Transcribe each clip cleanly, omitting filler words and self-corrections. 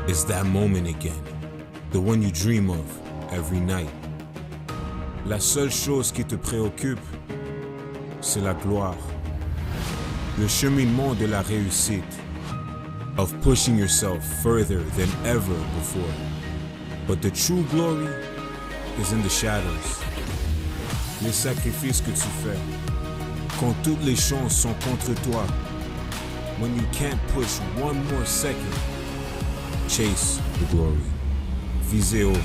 It's that moment again, the one you dream of every night. La seule chose qui te préoccupe, c'est la gloire. Le cheminement de la réussite, of pushing yourself further than ever before. But the true glory is in the shadows. Les sacrifices que tu fais, quand toutes les chances sont contre toi. When you can't push one more second, chase the glory. Visez haut.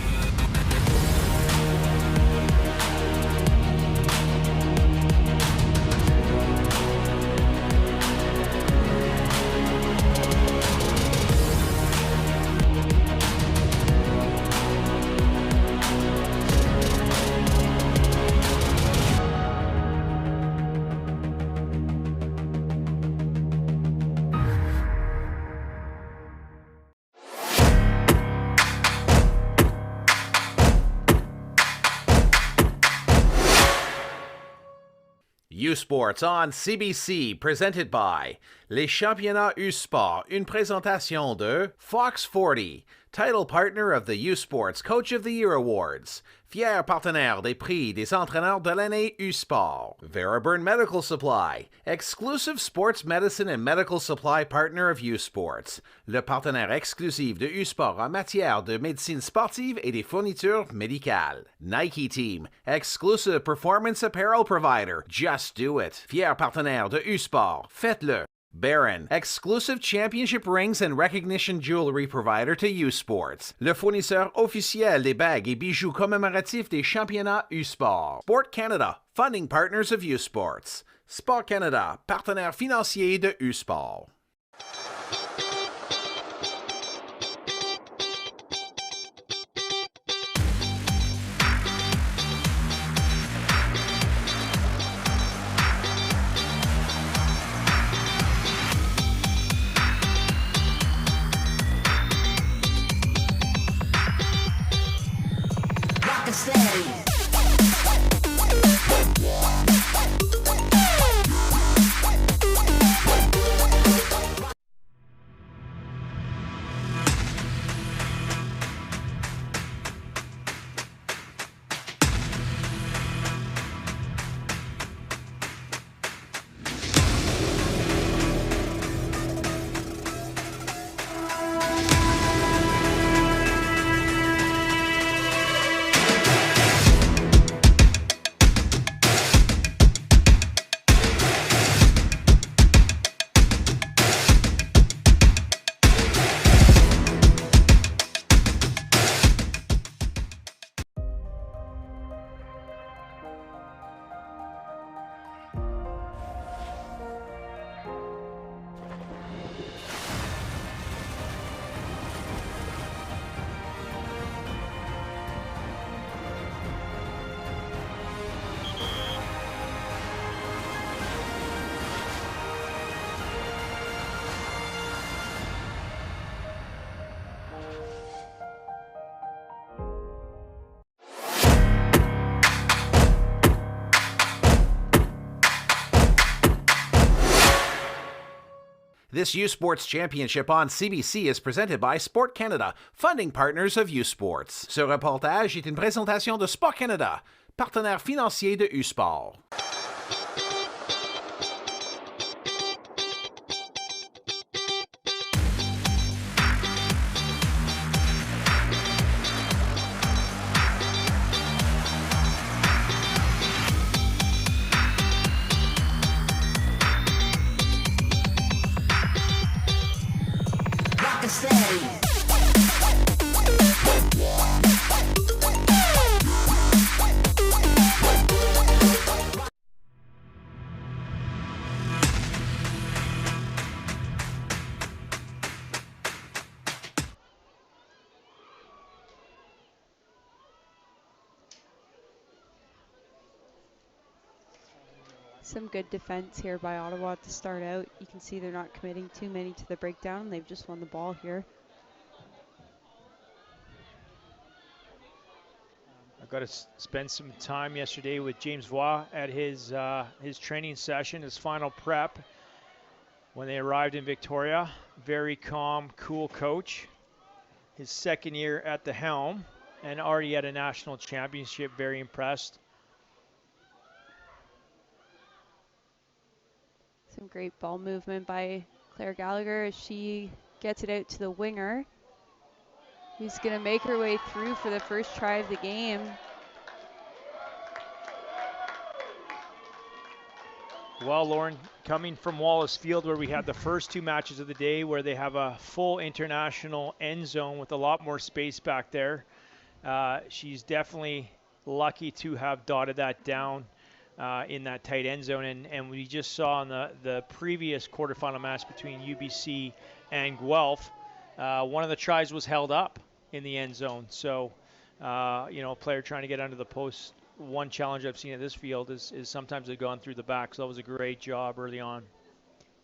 U-Sports on CBC, presented by Les Championnats U-Sport, une présentation de Fox 40, title partner of the U-Sports Coach of the Year Awards, fier partenaire des prix des entraîneurs de l'année U-Sport, Veraburn Medical Supply, exclusive sports medicine and medical supply partner of U-Sports, le partenaire exclusif de U-Sport en matière de médecine sportive et des fournitures médicales, Nike Team, exclusive performance apparel provider, Just Do It, fier partenaire de U-Sport, faites-le. Baron, exclusive championship rings and recognition jewelry provider to U-Sports, le fournisseur officiel des bagues et bijoux commémoratifs des championnats U-Sport. Sport Canada, funding partners of U-Sports. Sport Canada, partenaire financier de U-Sport. This U-Sports Championship on CBC is presented by Sport Canada, funding partners of U-Sports. Ce reportage est une présentation de Sport Canada, partenaire financier de U-Sport. Some good defense here by Ottawa to start out. You can see they're not committing too many to the breakdown. They've just won the ball here. I got to spend some time yesterday with James Voix at his training session, his final prep when they arrived in Victoria. Very calm, cool coach. his second year at the helm and already at a national championship. Very impressed. Some great ball movement by Claire Gallagher as she gets it out to the winger, who's going to make her way through for the first try of the game. Well, Lauren, coming from Wallace Field, where we had the first two matches of the day, where they have a full international end zone with a lot more space back there, she's definitely lucky to have dotted that down in that tight end zone. And we just saw in the previous quarterfinal match between UBC and Guelph, one of the tries was held up in the end zone. So, a player trying to get under the post. One challenge I've seen at this field is sometimes they've gone through the back, so that was a great job early on.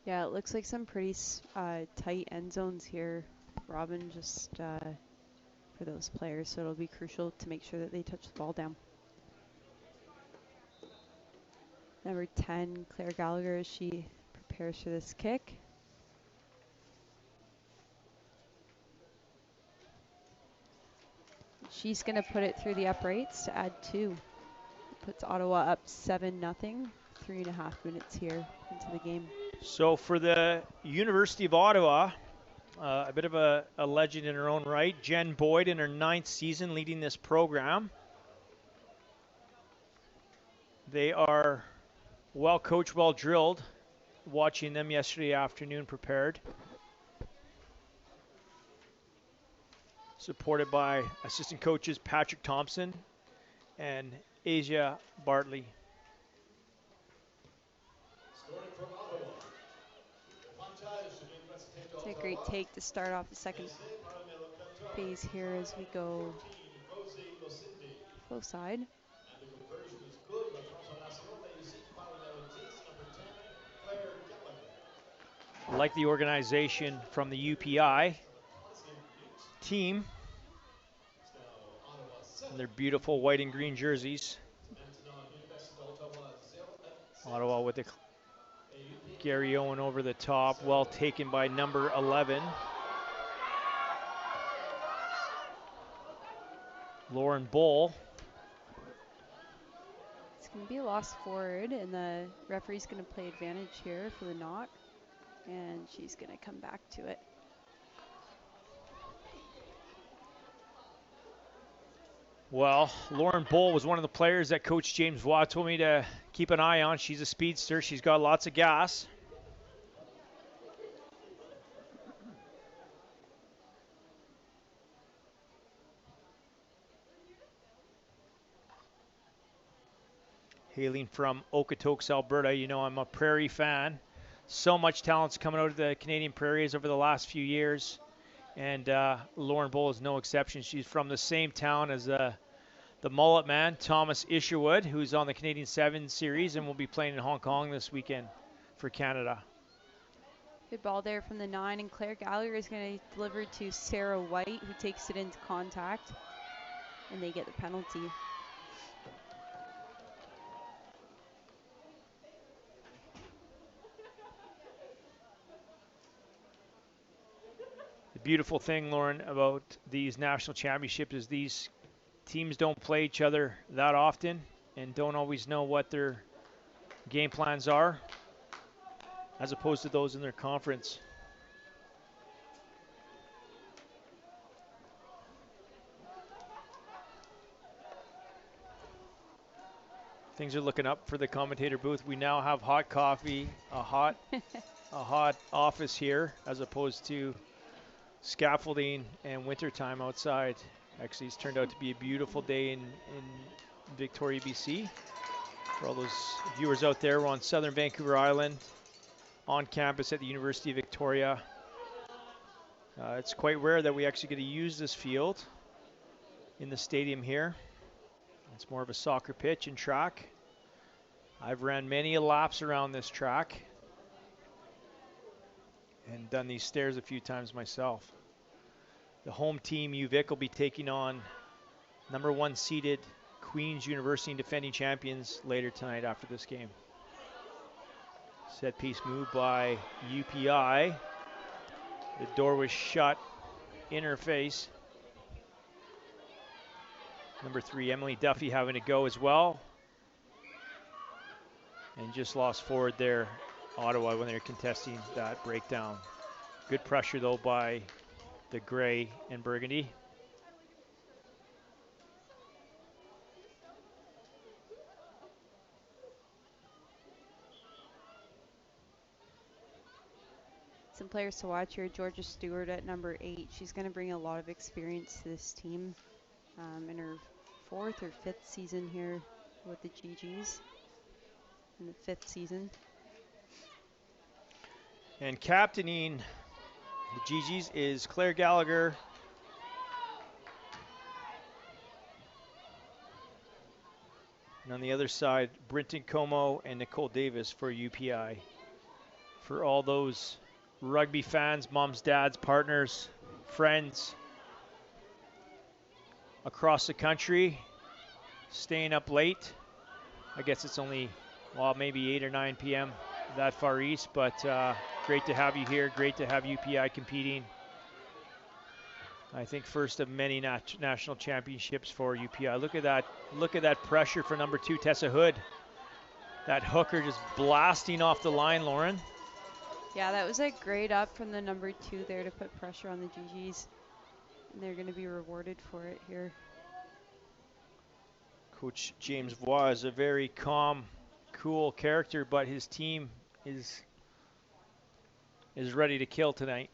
Yeah, it looks like some pretty tight end zones here, Robin, just for those players, so it'll be crucial to make sure that they touch the ball down. Number 10, Claire Gallagher, as she prepares for this kick. She's going to put it through the uprights to add 2. Puts Ottawa up 7-0, 3.5 minutes here into the game. So for the University of Ottawa, a bit of a legend in her own right, Jen Boyd in her 9th season leading this program. They are well coached, well drilled. Watching them yesterday afternoon prepared. Supported by assistant coaches Patrick Thompson and Asia Bartley. It's a great take to start off the second phase here as we go close side. I like the organization from the UPEI team. And their beautiful white and green jerseys. Ottawa with the Gary Owen over the top, well taken by number 11. Lauren Bull. It's going to be a loss forward, and the referee's going to play advantage here for the knock, and she's going to come back to it. Well, Lauren Bull was one of the players that Coach James Watt told me to keep an eye on. She's a speedster. She's got lots of gas. Hailing from Okotoks, Alberta, you know I'm a Prairie fan. So much talent's coming out of the Canadian Prairies over the last few years. And Lauren Bull is no exception. She's from the same town as the mullet man, Thomas Isherwood, who's on the Canadian 7 series and will be playing in Hong Kong this weekend for Canada. Good ball there from the 9, and Claire Gallagher is going to deliver to Sarah White, who takes it into contact, and they get the penalty. The beautiful thing, Lauren, about these national championships is these teams don't play each other that often and don't always know what their game plans are, as opposed to those in their conference. Things are looking up for the commentator booth. We now have hot coffee, a hot office here, as opposed to scaffolding and wintertime outside. Actually, it's turned out to be a beautiful day in Victoria, BC. For all those viewers out there, we're on southern Vancouver Island, on campus at the University of Victoria. It's quite rare that we actually get to use this field in the stadium here. It's more of a soccer pitch and track. I've ran many laps around this track and done these stairs a few times myself. The home team, UVic, will be taking on number 1 seeded Queen's University and defending champions later tonight after this game. Set piece move by UPEI. The door was shut in her face. Number 3, Emily Duffy, having to go as well. And just lost forward there, Ottawa, when they're contesting that breakdown. Good pressure, though, by the Grey and Burgundy. Some players to watch here. Georgia Stewart at number 8. She's going to bring a lot of experience to this team in her 4th or 5th season here with the Gee-Gees. In the 5th season. And captaining the Gee-Gees is Claire Gallagher. And on the other side, Brinton Como and Nicole Davis for UPEI. For all those rugby fans, moms, dads, partners, friends across the country, staying up late. I guess it's only, well, maybe 8 or 9 p.m. that far east, but great to have you here. Great to have UPEI competing. I think first of many national championships for UPEI. Look at that! Look at that pressure for number 2, Tessa Hood. That hooker just blasting off the line, Lauren. Yeah, that was a great up from the number 2 there to put pressure on the Gee-Gees. And they're going to be rewarded for it here. Coach James Voix is a very calm, cool character, but his team is ready to kill tonight.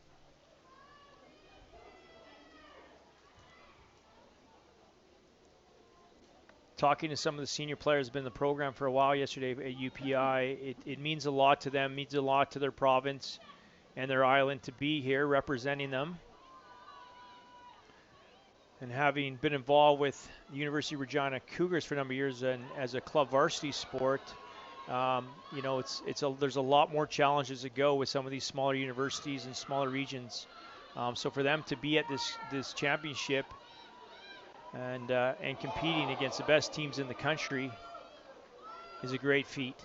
Talking to some of the senior players, been in the program for a while yesterday at UPEI. It means a lot to them, means a lot to their province and their island to be here representing them. And having been involved with the University of Regina Cougars for a number of years and as a club varsity sport, you know, there's a lot more challenges to go with some of these smaller universities and smaller regions. So for them to be at this championship and competing against the best teams in the country is a great feat.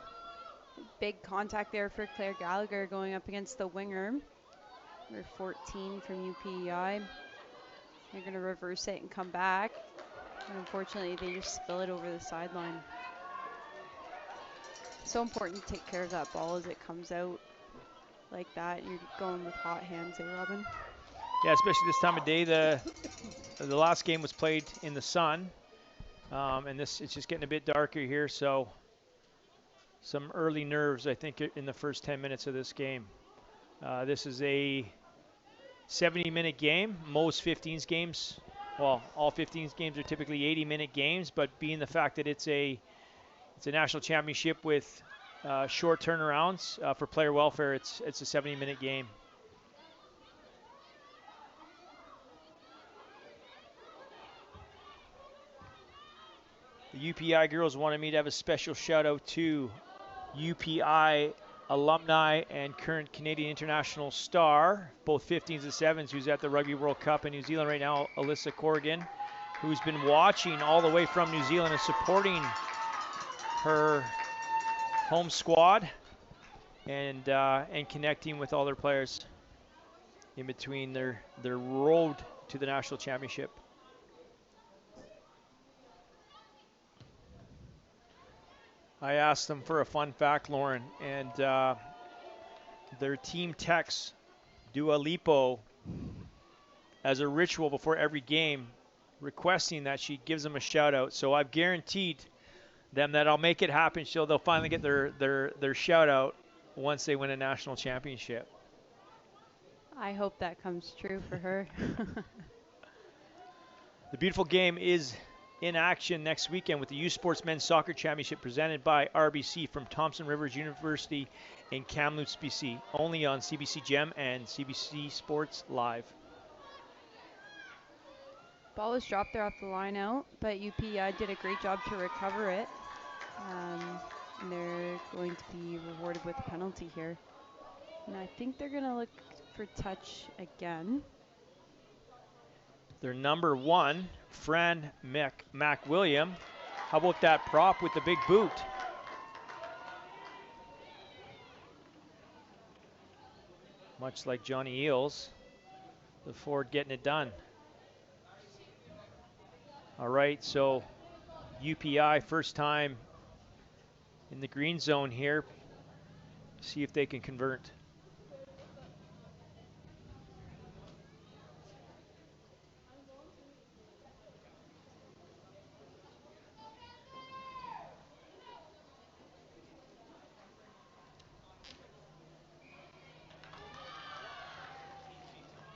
Big contact there for Claire Gallagher going up against the winger. Number 14 from UPEI. They're going to reverse it and come back. And unfortunately, they just spill it over the sideline. So important to take care of that ball as it comes out like that. You're going with hot hands, eh, Robin? Yeah, especially this time of day. The last game was played in the sun, and it's just getting a bit darker here. So some early nerves, I think, in the first 10 minutes of this game. This is a 70-minute game. Most 15s games, well, all 15s games are typically 80-minute games, but being the fact that it's a national championship with short turnarounds for player welfare, it's a 70-minute game. The UPEI girls wanted me to have a special shout out to UPEI alumni and current Canadian international star, both 15s and 7s, who's at the Rugby World Cup in New Zealand right now, Alyssa Corrigan, who's been watching all the way from New Zealand and supporting her home squad and connecting with all their players in between their road to the national championship. I asked them for a fun fact, Lauren, and their team texts Dua Lipo as a ritual before every game, requesting that she gives them a shout out. So I've guaranteed them that I'll make it happen. So they'll finally get their shout out once they win a national championship. I hope that comes true for her. The beautiful game is in action next weekend with the U Sports Men's Soccer Championship presented by RBC from Thompson Rivers University in Kamloops, BC. Only on CBC Gem and CBC Sports Live. Ball was dropped there off the line out, but UPEI did a great job to recover it. And they're going to be rewarded with a penalty here. And I think they're going to look for touch again. Their number 1, Fran McWilliam. How about that prop with the big boot? Much like Johnny Eels, the forward getting it done. All right, so UPEI first time in the green zone here. See if they can convert.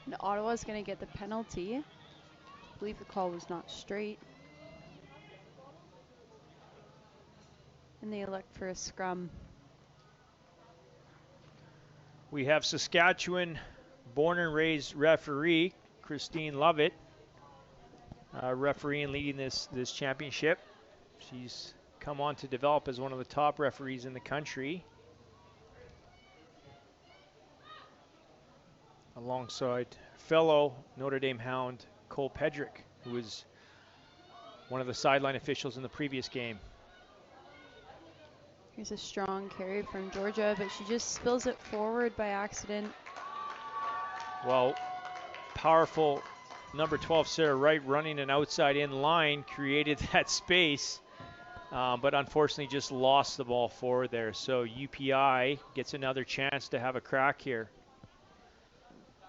And Ottawa's going to get the penalty. I believe the call was not straight. And they elect for a scrum. We have Saskatchewan born and raised referee Christine Lovett refereeing and leading this championship. She's come on to develop as one of the top referees in the country, alongside fellow Notre Dame Hound Cole Pedrick, who was one of the sideline officials in the previous game. Here's a strong carry from Georgia, but she just spills it forward by accident. Well, powerful number 12 Sarah Wright running an outside in line created that space, but unfortunately just lost the ball forward there. So UPEI gets another chance to have a crack here.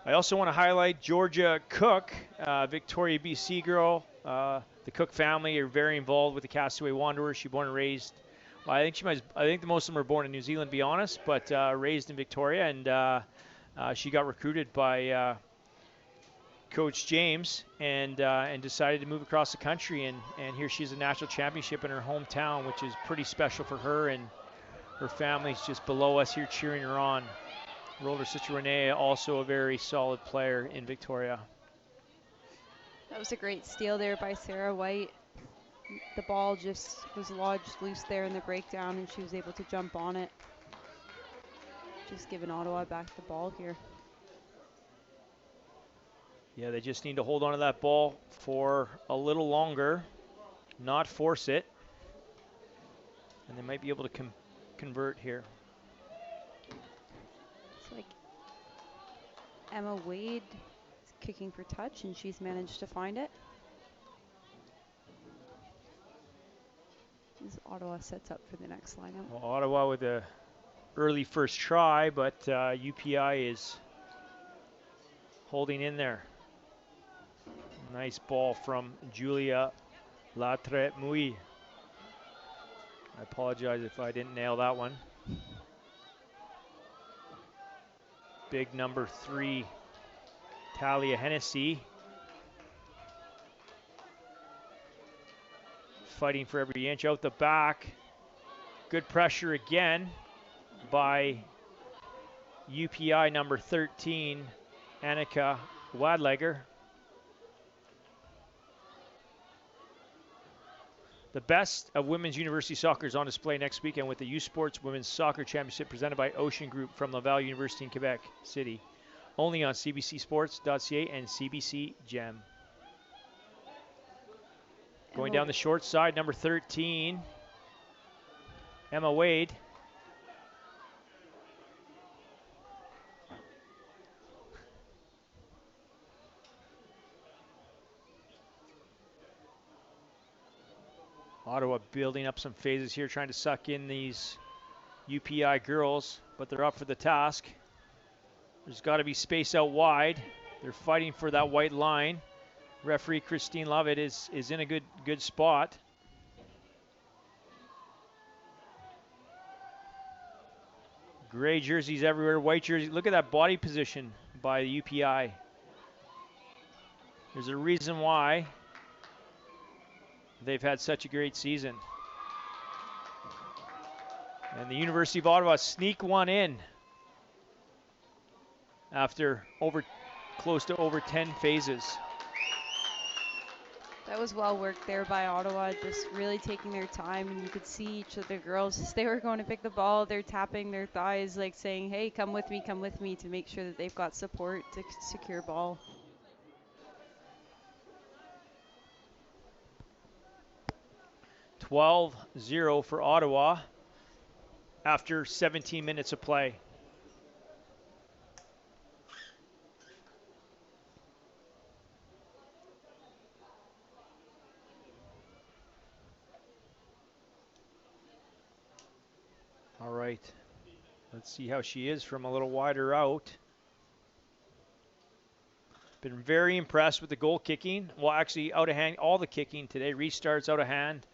I also want to highlight Georgia Cook, Victoria, BC girl. The Cook family are very involved with the Castaway Wanderers. She born and raised. Well, I think the most of them are born in New Zealand, to be honest, but raised in Victoria, and she got recruited by Coach James and decided to move across the country, and here she is a national championship in her hometown, which is pretty special for her, and her family's just below us here cheering her on. Her older sister Renee, also a very solid player in Victoria. That was a great steal there by Sarah White. The ball just was lodged loose there in the breakdown, and she was able to jump on it. Just giving Ottawa back the ball here. Yeah, they just need to hold on to that ball for a little longer, not force it, and they might be able to convert here. It's like Emma Wade is kicking for touch, and she's managed to find it. As Ottawa sets up for the next lineup. Well, Ottawa with a early first try, but UPEI is holding in there. Nice ball from Julia Latre-Mouy. I apologize if I didn't nail that one. Big number 3, Talia Hennessy. Fighting for every inch out the back. Good pressure again by UPEI number 13, Annika Wadlegger. The best of women's university soccer is on display next weekend with the U Sports Women's Soccer Championship presented by Ocean Group from Laval University in Quebec City. Only on cbcsports.ca and CBC Gem. Going down the short side, number 13, Emma Wade. Ottawa building up some phases here, trying to suck in these UPEI girls, but they're up for the task. There's got to be space out wide. They're fighting for that white line. Referee Christine Lovett is in a good spot. Gray jerseys everywhere, white jerseys. Look at that body position by the UPEI. There's a reason why they've had such a great season. And the University of Ottawa sneak one in after close to over 10 phases. That was well worked there by Ottawa, just really taking their time, and you could see each of the girls as they were going to pick the ball, they're tapping their thighs like saying, hey, come with me, to make sure that they've got support to secure ball. (12-0) for Ottawa after 17 minutes of play. All right. Let's see how she is from a little wider out. Been very impressed with the goal kicking. Well, actually, out of hand, all the kicking today. Restarts out of hand.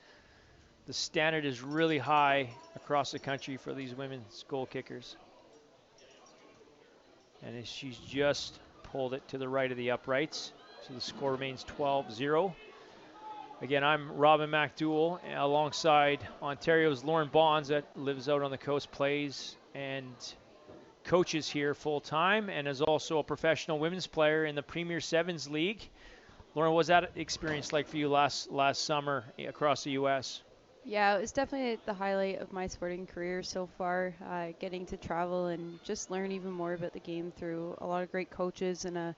The standard is really high across the country for these women's goal kickers. And she's just pulled it to the right of the uprights. So the score remains 12-0. Again, I'm Robin MacDougall alongside Ontario's Lauren Bonds that lives out on the coast, plays and coaches here full time, and is also a professional women's player in the Premier Sevens League. Lauren, what was that experience like for you last summer across the U.S.? Yeah, it was definitely the highlight of my sporting career so far, getting to travel and just learn even more about the game through a lot of great coaches and a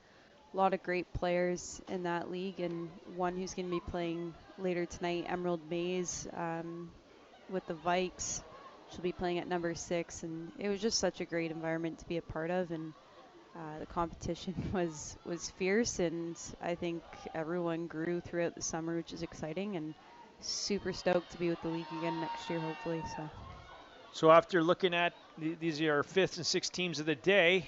lot of great players in that league, and one who's going to be playing later tonight, Emerald Mays, with the Vikes. She'll be playing at number 6, and it was just such a great environment to be a part of, and the competition was fierce, and I think everyone grew throughout the summer, which is exciting, and super stoked to be with the league again next year, hopefully. So after looking at these are our 5th and 6th teams of the day,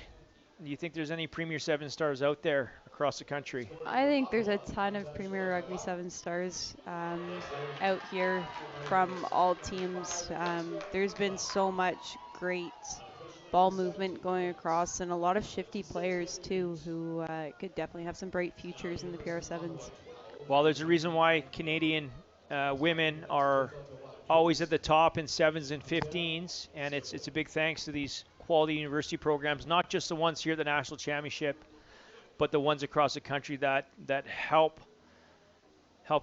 do you think there's any Premier 7 stars out there across the country? I think there's a ton of Premier Rugby 7 stars out here from all teams. There's been so much great ball movement going across, and a lot of shifty players too who could definitely have some bright futures in the PR7s. Well, there's a reason why Canadian women are always at the top in 7s and 15s, and it's a big thanks to these quality university programs, not just the ones here at the National Championship, but the ones across the country that help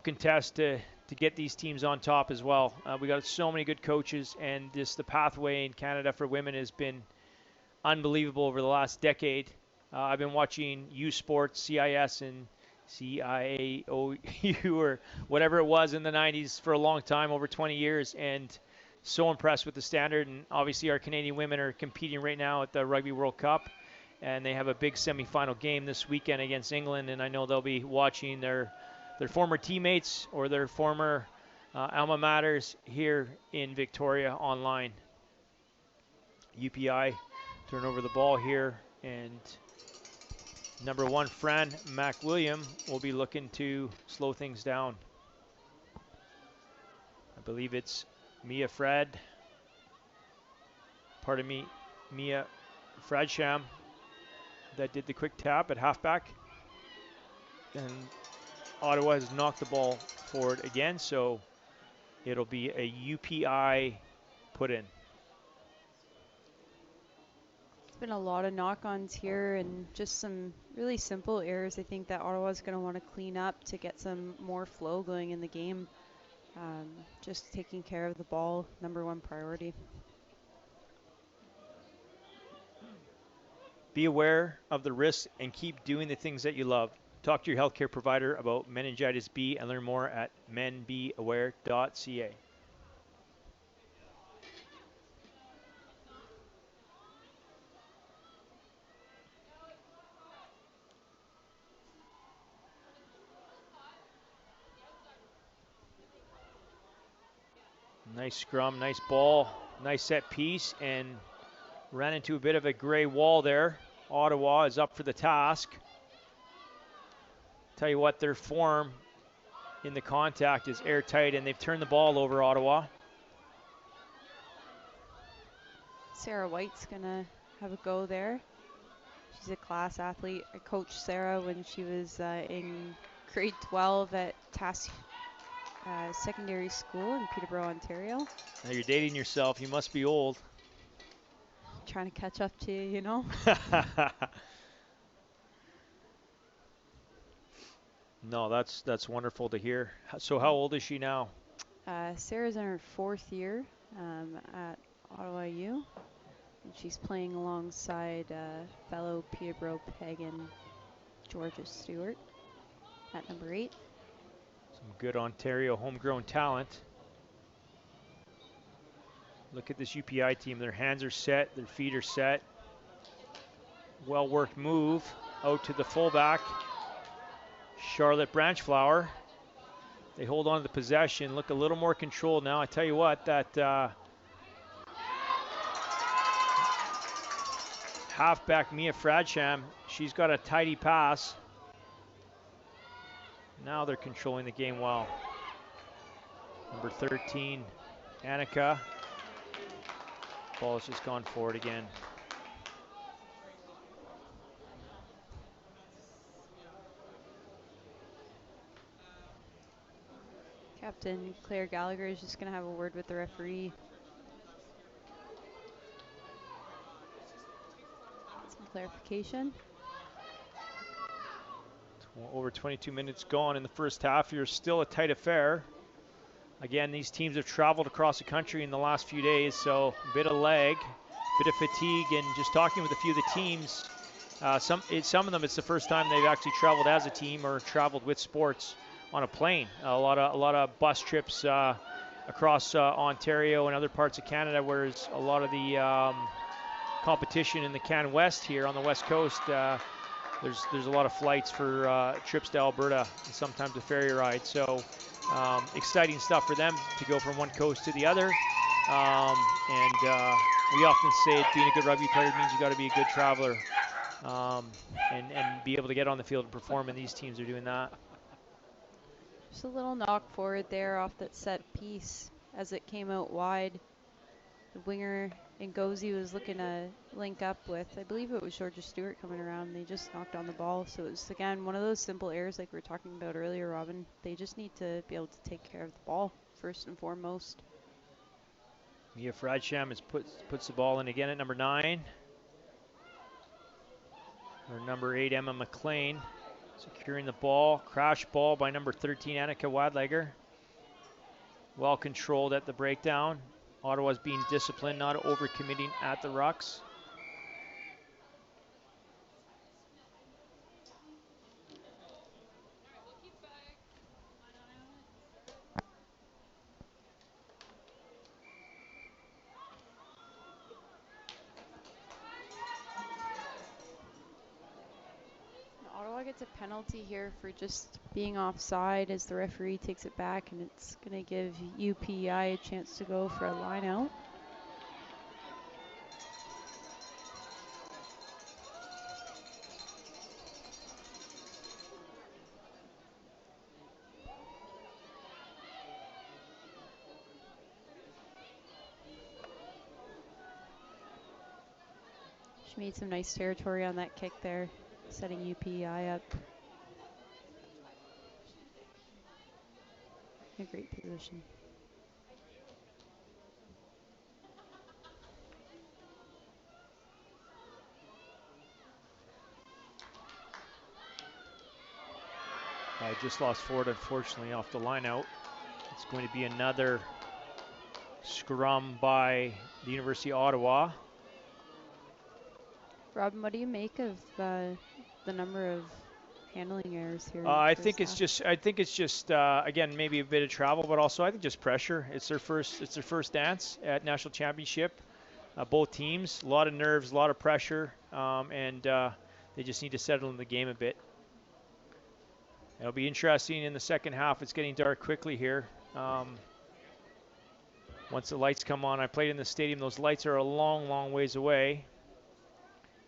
contest to get these teams on top as well. We got so many good coaches, and the pathway in Canada for women has been unbelievable over the last decade. I've been watching U Sports, CIS, and CIAOU or whatever it was in the 90s for a long time, over 20 years, and so impressed with the standard. And obviously our Canadian women are competing right now at the Rugby World Cup, and they have a big semifinal game this weekend against England, and I know they'll be watching their former teammates or their former alma maters here in Victoria online. UPEI turn over the ball here, and number 1, Fran McWilliam, will be looking to slow things down. I believe it's Mia Fradsham that did the quick tap at halfback. And Ottawa has knocked the ball forward again, so it'll be a UPI put in. There's been a lot of knock-ons here and just some really simple errors I think that Ottawa's going to want to clean up to get some more flow going in the game. Just taking care of the ball, number 1 priority. Be aware of the risks and keep doing the things that you love. Talk to your healthcare provider about meningitis B and learn more at menbeaware.ca. Nice scrum, nice ball, nice set piece, and ran into a bit of a gray wall there. Ottawa is up for the task. Tell you what, their form in the contact is airtight, and they've turned the ball over, Ottawa. Sarah White's gonna have a go there. She's a class athlete. I coached Sarah when she was in grade 12 at Tass Secondary School in Peterborough, Ontario. Now you're dating yourself. You must be old. Trying to catch up to you, you know. No, that's wonderful to hear. So how old is she now? Sarah's in her 4th year at Ottawa U, and she's playing alongside fellow Peterborough Pagan Georgia Stewart at number 8. Some good Ontario homegrown talent. Look at this UPI team. Their hands are set, their feet are set. Well worked move out to the fullback, Charlotte Branchflower. They hold on to the possession, look a little more controlled now. I tell you what, that halfback Mia Fradsham. She's got a tidy pass. Now they're controlling the game well. Number 13, Annika. Ball has just gone forward again. Captain Claire Gallagher is just going to have a word with the referee. Some clarification. Over 22 minutes gone in the first half. Here's still a tight affair. Again, these teams have traveled across the country in the last few days, so a bit of lag, bit of fatigue, and just talking with a few of the teams, some of them it's the first time they've actually traveled as a team or traveled with sports on a plane. A lot of bus trips across Ontario and other parts of Canada, whereas a lot of the competition in the Can West here on the West Coast, there's a lot of flights for trips to Alberta and sometimes a ferry ride. So exciting stuff for them to go from one coast to the other. And we often say being a good rugby player means you got to be a good traveler and be able to get on the field and perform, and these teams are doing that. Just a little knock forward there off that set piece as it came out wide. The winger Ngozi was looking to link up with, I believe it was Georgia Stewart coming around, and they just knocked on the ball. So it was, again, one of those simple errors like we were talking about earlier, Robin. They just need to be able to take care of the ball first and foremost. Mia Fradsham puts the ball in again at number 9. Or number 8, Emma McLean, securing the ball. Crash ball by number 13, Annika Wadlager. Well controlled at the breakdown. Ottawa's being disciplined, not overcommitting at the rucks. Ottawa gets a penalty here for just being offside as the referee takes it back, and it's going to give UPEI a chance to go for a line out. She made some nice territory on that kick there, setting UPEI up. In a great position. I just lost forward, unfortunately, off the line out. It's going to be another scrum by the University of Ottawa. Robin, what do you make of the number of handling errors here? I think it's just again, maybe a bit of travel, but also I think just pressure. It's their first dance at national championship. Both teams, a lot of nerves, a lot of pressure, and they just need to settle in the game a bit. It'll be interesting in the second half. It's getting dark quickly here. Once the lights come on, I played in the stadium. Those lights are a long, long ways away.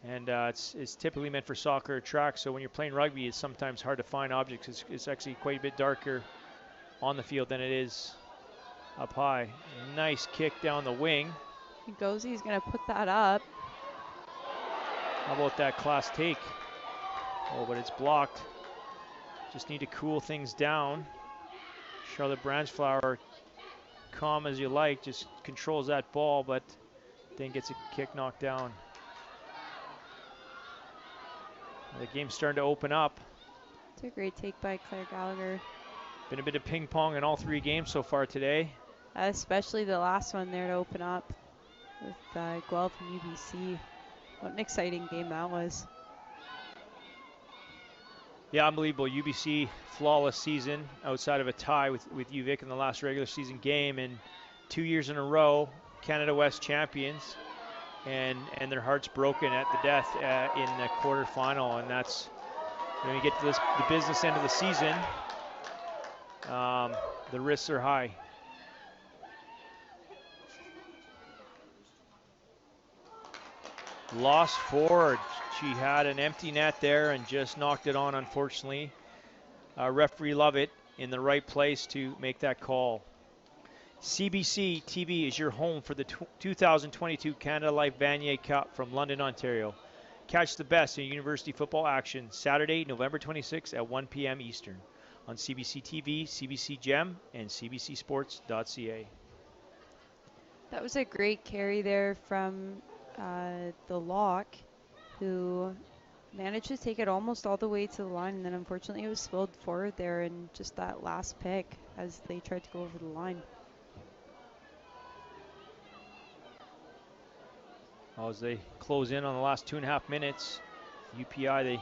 And it's typically meant for soccer or track, so when you're playing rugby, it's sometimes hard to find objects. It's actually quite a bit darker on the field than it is up high. Nice kick down the wing. Ngozi's going to put that up. How about that class take? Oh, but it's blocked. Just need to cool things down. Charlotte Branchflower, calm as you like, just controls that ball, but then gets a kick knocked down. The game's starting to open up. It's a great take by Claire Gallagher. Been a bit of ping pong in all 3 games so far today. Especially the last one there to open up with Guelph and UBC. What an exciting game that was. Yeah, unbelievable. UBC, flawless season outside of a tie with UVic in the last regular season game. And 2 years in a row, Canada West champions. And their hearts broken at the death in the quarterfinal, and that's when you get to the business end of the season. The risks are high. lost forward. She had an empty net there and just knocked it on, unfortunately. Referee Lovett in the right place to make that call. CBC TV is your home for the 2022 Canada Life Vanier Cup from London, Ontario. Catch the best in university football action Saturday, November 26th at 1 p.m. Eastern on CBC TV, CBC Gem, and cbcsports.ca. That was a great carry there from the lock, who managed to take it almost all the way to the line, and then unfortunately it was spilled forward there in just that last pick as they tried to go over the line. As they close in on the last 2.5 minutes, UPEI, they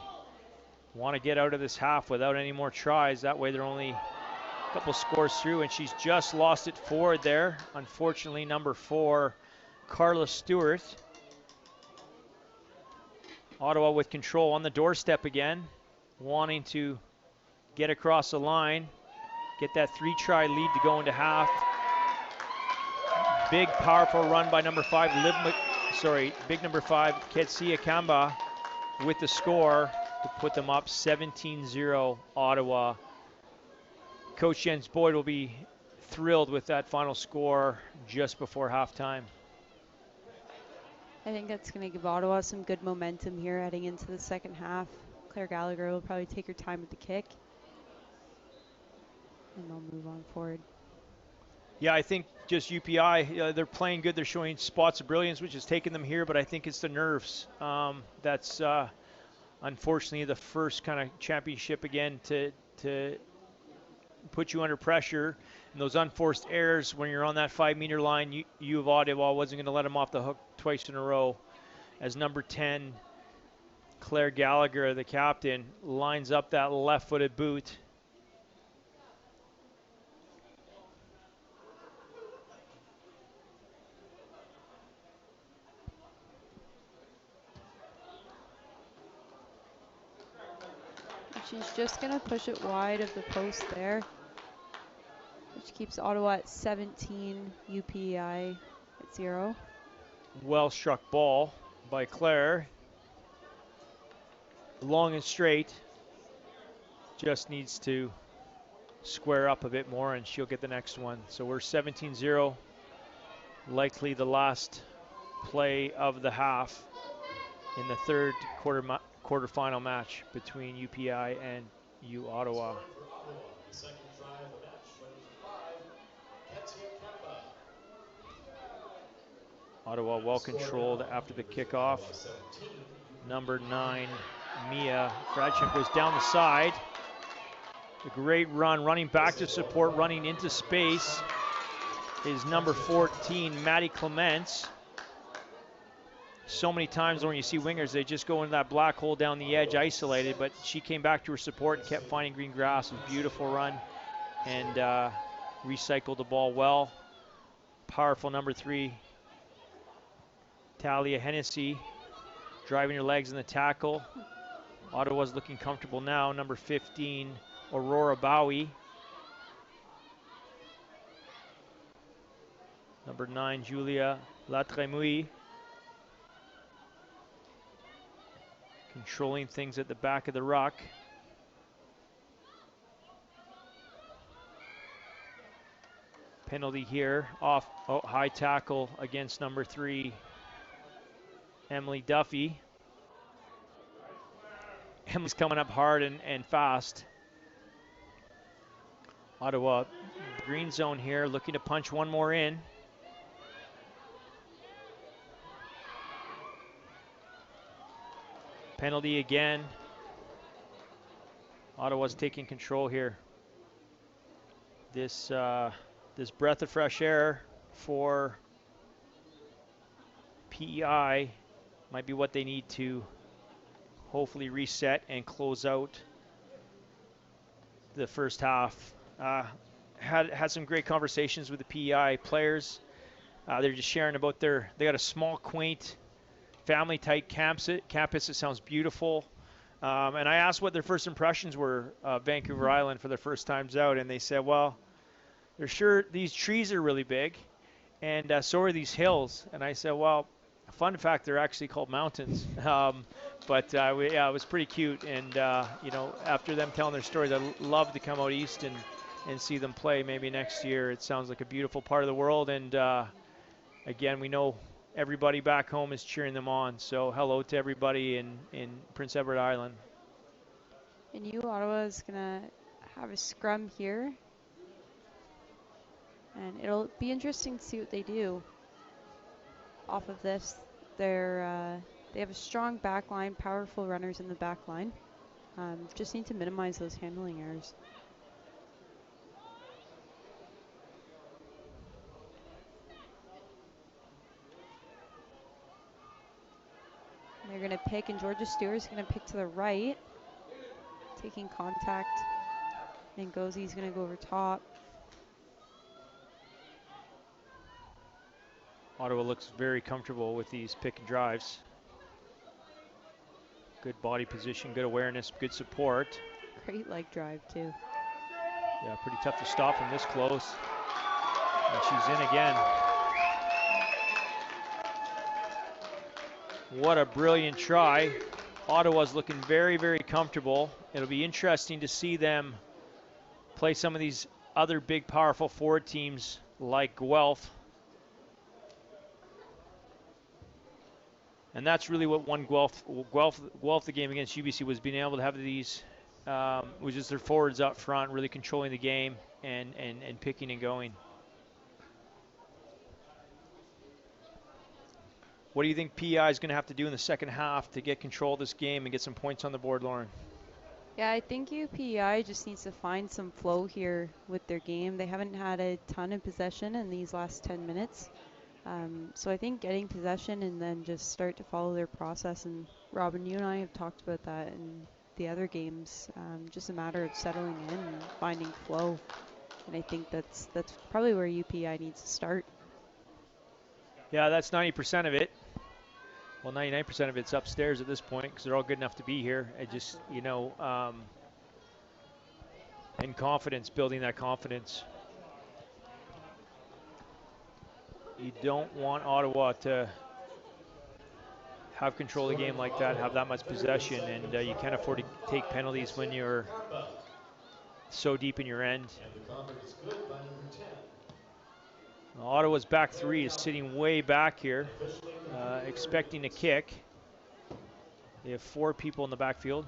want to get out of this half without any more tries. That way they're only a couple scores through, and she's just lost it forward there. Unfortunately, number 4, Carla Stewart. Ottawa with control on the doorstep again, wanting to get across the line, get that 3-try lead to go into half. Big, powerful run by number 5, big number 5, Ketsia Kamba with the score to put them up 17-0 Ottawa. Coach Jens Boyd will be thrilled with that final score just before halftime. I think that's going to give Ottawa some good momentum here heading into the second half. Claire Gallagher will probably take her time with the kick, and they'll move on forward. Yeah, I think just UPEI, they're playing good. They're showing spots of brilliance, which has taken them here, but I think it's the nerves. That's unfortunately the first kind of championship again to put you under pressure. And those unforced errors when you're on that 5-meter line, U of Ottawa wasn't going to let them off the hook twice in a row. As number 10, Claire Gallagher, the captain, lines up that left-footed boot. She's just going to push it wide of the post there, which keeps Ottawa at 17, UPEI at 0. Well struck ball by Claire. Long and straight. Just needs to square up a bit more and she'll get the next one. So we're 17-0. Likely the last play of the half in the third quarterfinal match between UPEI and U Ottawa. Ottawa well controlled after the kickoff. Number 9, Mia Fradchenko goes down the side. A great run, running back to support, running into space is number 14, Maddie Clements. So many times when you see wingers, they just go into that black hole down the edge isolated, but she came back to her support and kept finding green grass. A beautiful run and recycled the ball well. Powerful number 3, Talia Hennessy, driving her legs in the tackle. Ottawa's looking comfortable now. Number 15, Aurora Bowie. Number 9, Julia Latremouille. Controlling things at the back of the ruck. Penalty here, off, high tackle against number 3, Emily Duffy. Emily's coming up hard and fast. Ottawa green zone here, looking to punch one more in. Penalty again. Ottawa's taking control here. This breath of fresh air for PEI might be what they need to hopefully reset and close out the first half. Had some great conversations with the PEI players. They're just sharing about they got a small, quaint, family-type campus. It sounds beautiful. And I asked what their first impressions were of Vancouver Island for their first times out, and they said, well, they're sure these trees are really big, and so are these hills. And I said, well, Fun fact, they're actually called mountains. But yeah, it was pretty cute. And, you know, after them telling their stories, I'd love to come out east and see them play maybe next year. It sounds like a beautiful part of the world. And, again, we know everybody back home is cheering them on. So hello to everybody in Prince Edward Island. And Ottawa is going to have a scrum here. And it'll be interesting to see what they do off of this. They have a strong back line, powerful runners in the back line. Just need to minimize those handling errors. And they're going to pick, and Georgia Stewart's going to pick to the right, taking contact. And Ngozi's going to go over top. Ottawa looks very comfortable with these pick and drives. Good body position, good awareness, good support. Great leg drive, too. Yeah, pretty tough to stop from this close. And she's in again. What a brilliant try. Ottawa's looking very, very comfortable. It'll be interesting to see them play some of these other big, powerful forward teams like Guelph. And that's really what won Guelph the game against UBC, was being able to have these, was just their forwards up front, really controlling the game and picking and going. What do you think PEI is going to have to do in the second half to get control of this game and get some points on the board, Lauren? Yeah, I think UPEI just needs to find some flow here with their game. They haven't had a ton of possession in these last 10 minutes. So I think getting possession and then just start to follow their process. And Robin, you and I have talked about that in the other games. Just a matter of settling in and finding flow. And I think that's probably where UPEI needs to start. Yeah, that's 90% of it. Well, 99% of it's upstairs at this point because they're all good enough to be here. I just, you know, and confidence, building that confidence. You don't want Ottawa to have control of the game like that, have that much possession, and you can't afford to take penalties when you're so deep in your end. Ottawa's back three is sitting way back here, expecting a kick. They have 4 people in the backfield.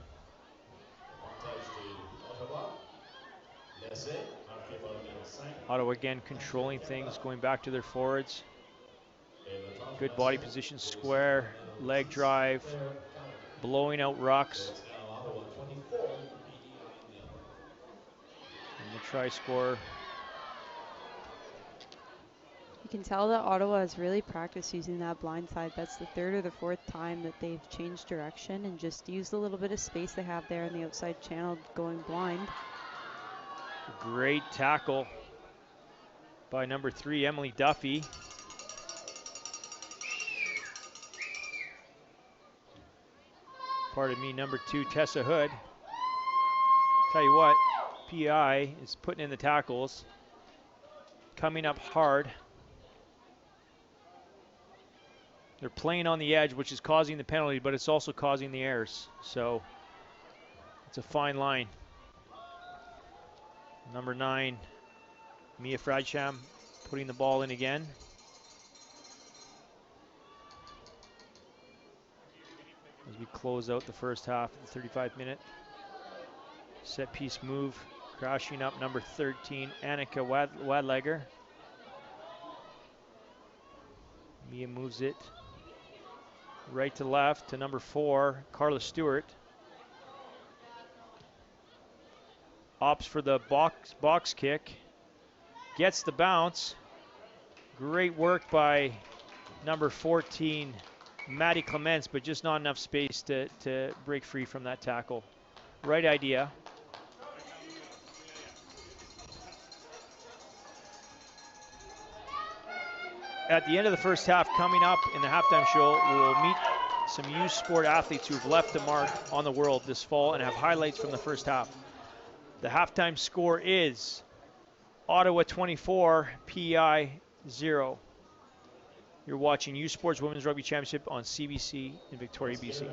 Ottawa again controlling things, going back to their forwards. Good body position, square, leg drive, blowing out rucks. And the try scorer. You can tell that Ottawa has really practiced using that blind side. That's the 3rd or the 4th time that they've changed direction and just used a little bit of space they have there in the outside channel going blind. Great tackle by number 3, Emily Duffy. Pardon me, number 2, Tessa Hood. Tell you what, PEI is putting in the tackles, coming up hard. They're playing on the edge, which is causing the penalty, but it's also causing the errors. So it's a fine line. Number 9, Mia Fradsham, putting the ball in again. As we close out the first half of the 35-minute. Set piece move, crashing up number 13, Annika Wadlager. Mia moves it right to left to number 4, Carla Stewart. Opts for the box kick. Gets the bounce. Great work by number 14, Maddie Clements, but just not enough space to break free from that tackle. Right idea. At the end of the first half, coming up in the halftime show, we'll meet some youth sport athletes who've left a mark on the world this fall and have highlights from the first half. The halftime score is Ottawa 24, PEI 0. You're watching U Sports Women's Rugby Championship on CBC in Victoria, BC.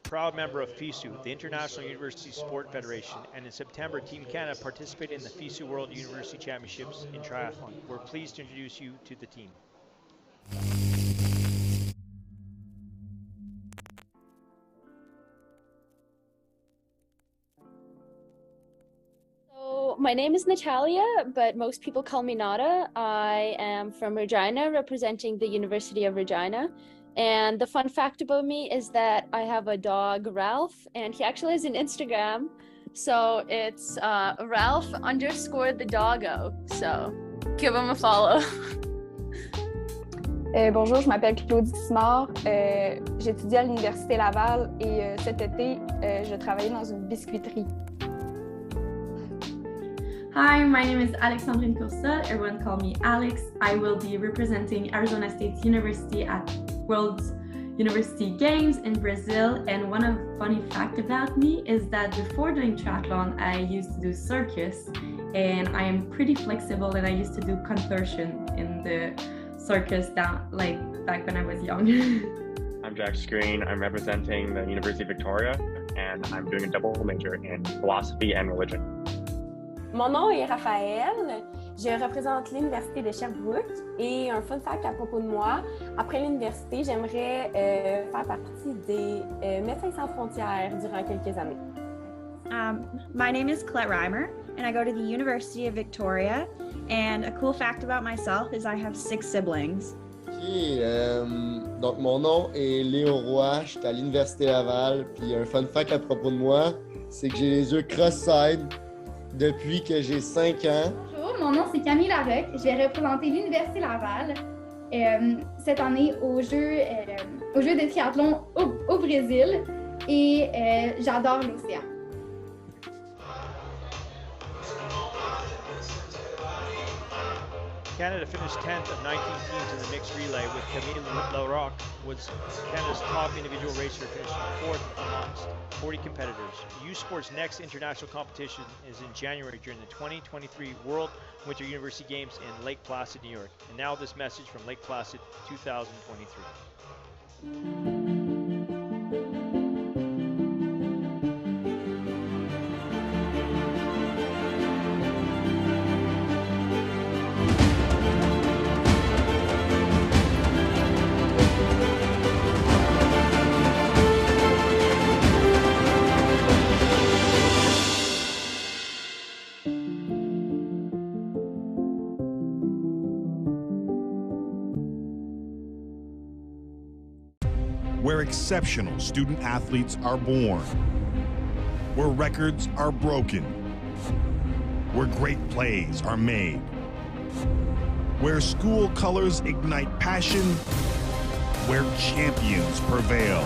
Proud member of FISU, the International University Sport Federation, and in September, Team Canada participated in the FISU World University Championships in triathlon. We're pleased to introduce you to the team. So my name is Natalia, but most people call me Nada. I am from Regina, representing the University of Regina. And the fun fact about me is that I have a dog, Ralph, and he actually has an Instagram. So it's Ralph_the doggo. So give him a follow. Bonjour, je m'appelle Claudie Simard. J'étudie à l'Université Laval et cet été, je travaillais dans une biscuiterie. Hi, my name is Alexandrine Costa. Everyone call me Alex. I will be representing Arizona State University at World University Games in Brazil. And one funny fact about me is that before doing triathlon, I used to do circus, and I am pretty flexible, and I used to do contortion in the circus back when I was young. I'm Jack Screen. I'm representing the University of Victoria, and I'm doing a double major in philosophy and religion. Mon nom est Raphaël. Je représente l'Université de Sherbrooke et un fun fact à propos de moi, après l'université, j'aimerais faire partie des Médecins sans frontières durant quelques années. My name is Colette Reimer and I go to the University of Victoria, and a cool fact about myself is I have 6 siblings. Okay, donc mon nom est Léo Roy, je suis à l'Université Laval, puis un fun fact à propos de moi, c'est que j'ai les yeux cross-side depuis que j'ai 5 ans. Bonjour, mon nom c'est Camille Larocque. Je vais représenter l'Université Laval cette année aux Jeux de triathlon au Brésil et j'adore l'océan. Canada finished 10th of 19 teams in the mixed relay, with Camille Larocque was Canada's top individual racer, finishing 4th amongst 40 competitors. U Sports' next international competition is in January during the 2023 World Winter University Games in Lake Placid, New York. And now this message from Lake Placid 2023. Where exceptional student athletes are born, where records are broken, where great plays are made, where school colors ignite passion, where champions prevail,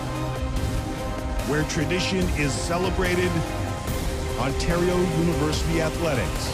where tradition is celebrated, Ontario University Athletics.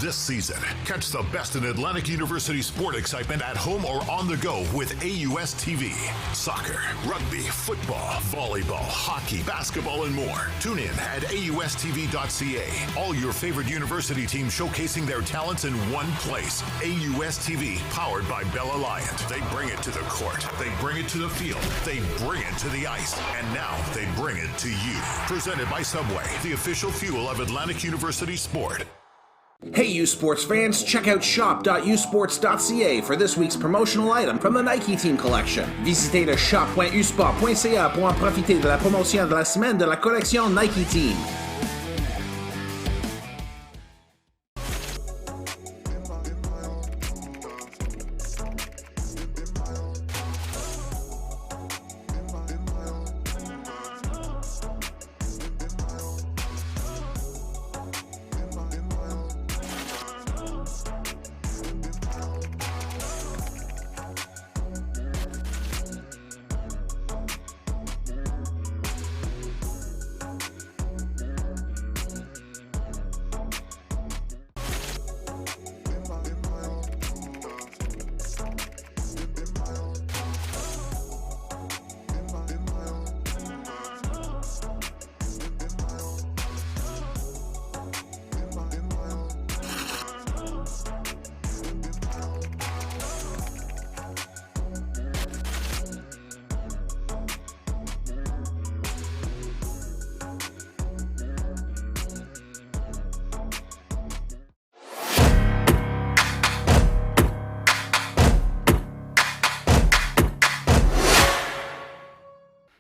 This season, catch the best in Atlantic University sport excitement at home or on the go with AUS TV. Soccer, rugby, football, volleyball, hockey, basketball, and more. Tune in at AUSTV.ca. All your favorite university teams showcasing their talents in one place. AUS TV, powered by Bell Alliant. They bring it to the court. They bring it to the field. They bring it to the ice. And now they bring it to you. Presented by Subway, the official fuel of Atlantic University sport. Hey U Sports fans, check out shop.usports.ca for this week's promotional item from the Nike Team Collection. Visitez le shop.usport.ca pour en profiter de la promotion de la semaine de la collection Nike Team.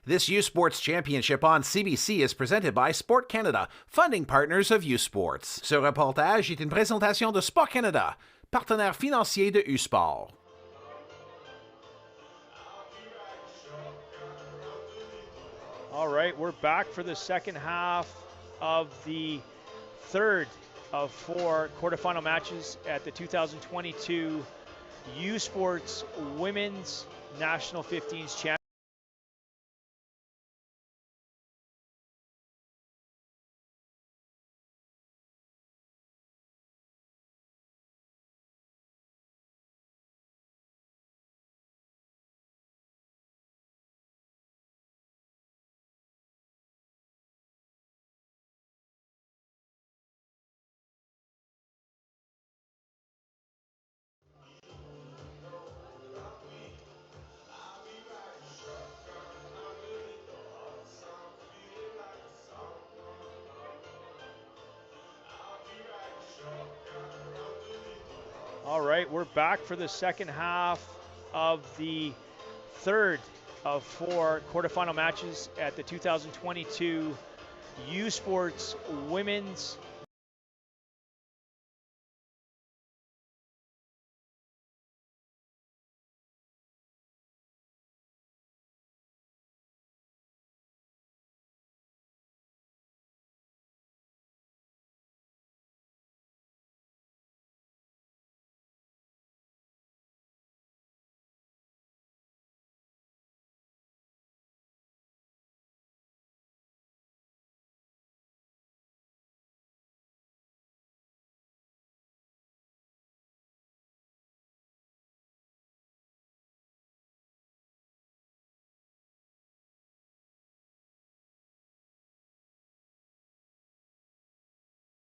This U Sports Championship on CBC is presented by Sport Canada, funding partners of U Sports. Ce reportage est une présentation de Sport Canada, partenaire financier de U Sport. All right, we're back for the second half of the third of 4 quarterfinal matches at the 2022 U Sports Women's National 15s Championship. All right, we're back for the second half of the third of 4 quarterfinal matches at the 2022 U Sports Women's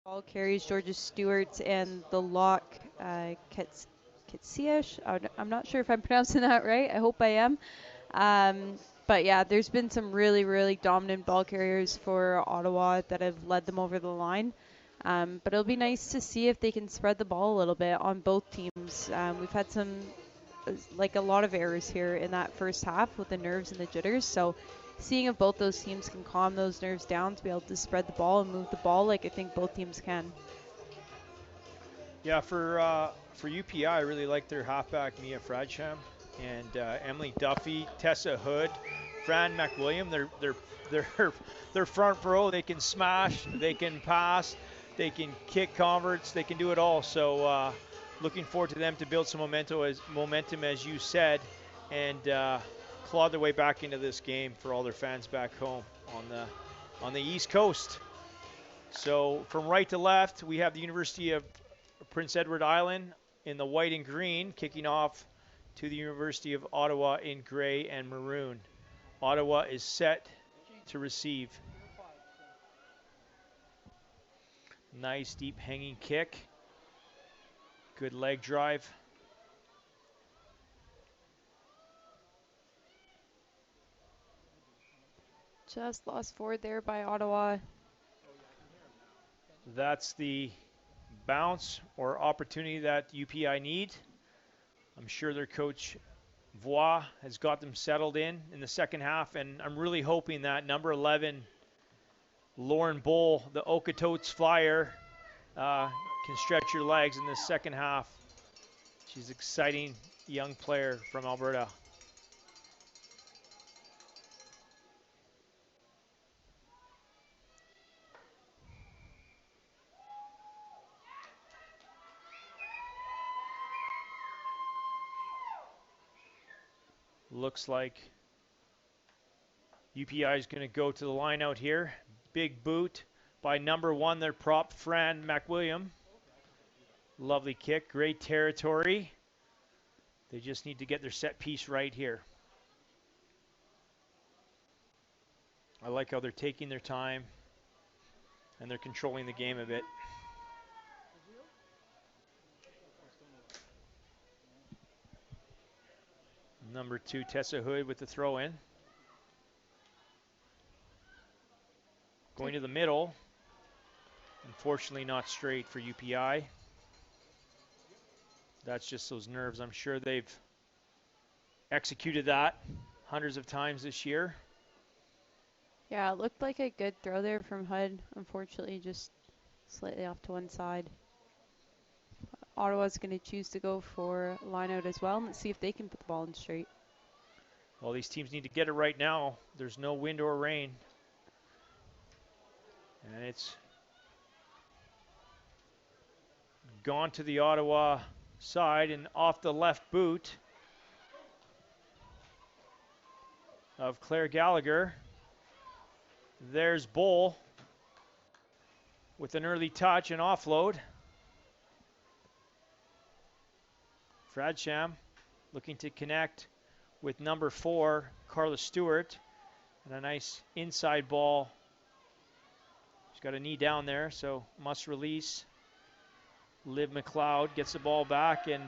Ball carries Georgia Stewart and the lock Katsiash. I'm not sure if I'm pronouncing that right. I hope I am. But yeah, there's been some really, really dominant ball carriers for Ottawa that have led them over the line. But it'll be nice to see if they can spread the ball a little bit on both teams. We've had some like a lot of errors here in that first half with the nerves and the jitters. So seeing if both those teams can calm those nerves down to be able to spread the ball and move the ball like I think both teams can. Yeah, for UPI, I really like their halfback Mia Fradsham and Emily Duffy, Tessa Hood, Fran McWilliam. They're front row. They can smash, they can pass, they can kick converts, they can do it all. So looking forward to them to build some momentum as you said, and claw their way back into this game for all their fans back home on the East Coast. So from right to left, we have the University of Prince Edward Island in the white and green, kicking off to the University of Ottawa in gray and maroon. Ottawa is set to receive. Nice deep hanging kick. Good leg drive. Just lost forward there by Ottawa. That's the bounce or opportunity that UPI need. I'm sure their coach Voix has got them settled in the second half, and I'm really hoping that number 11 Lauren Bull, the Okotoks Flyer, can stretch your legs in the second half. She's an exciting young player from Alberta. Looks like UPI is going to go to the line out here. Big boot by number 1, their prop, Fran McWilliam. Lovely kick, great territory. They just need to get their set piece right here. I like how they're taking their time and they're controlling the game a bit. Number 2, Tessa Hood with the throw in. Going to the middle. Unfortunately not straight for UPI. That's just those nerves. I'm sure they've executed that hundreds of times this year. Yeah, it looked like a good throw there from Hood. Unfortunately, just slightly off to one side. Ottawa's going to choose to go for line out as well, and let's see if they can put the ball in straight. Well, these teams need to get it right now. There's no wind or rain. And it's gone to the Ottawa side and off the left boot of Claire Gallagher. There's Bull with an early touch and offload. Fradsham looking to connect with number 4, Carla Stewart, and a nice inside ball. She's got a knee down there, so must release. Liv McLeod gets the ball back, and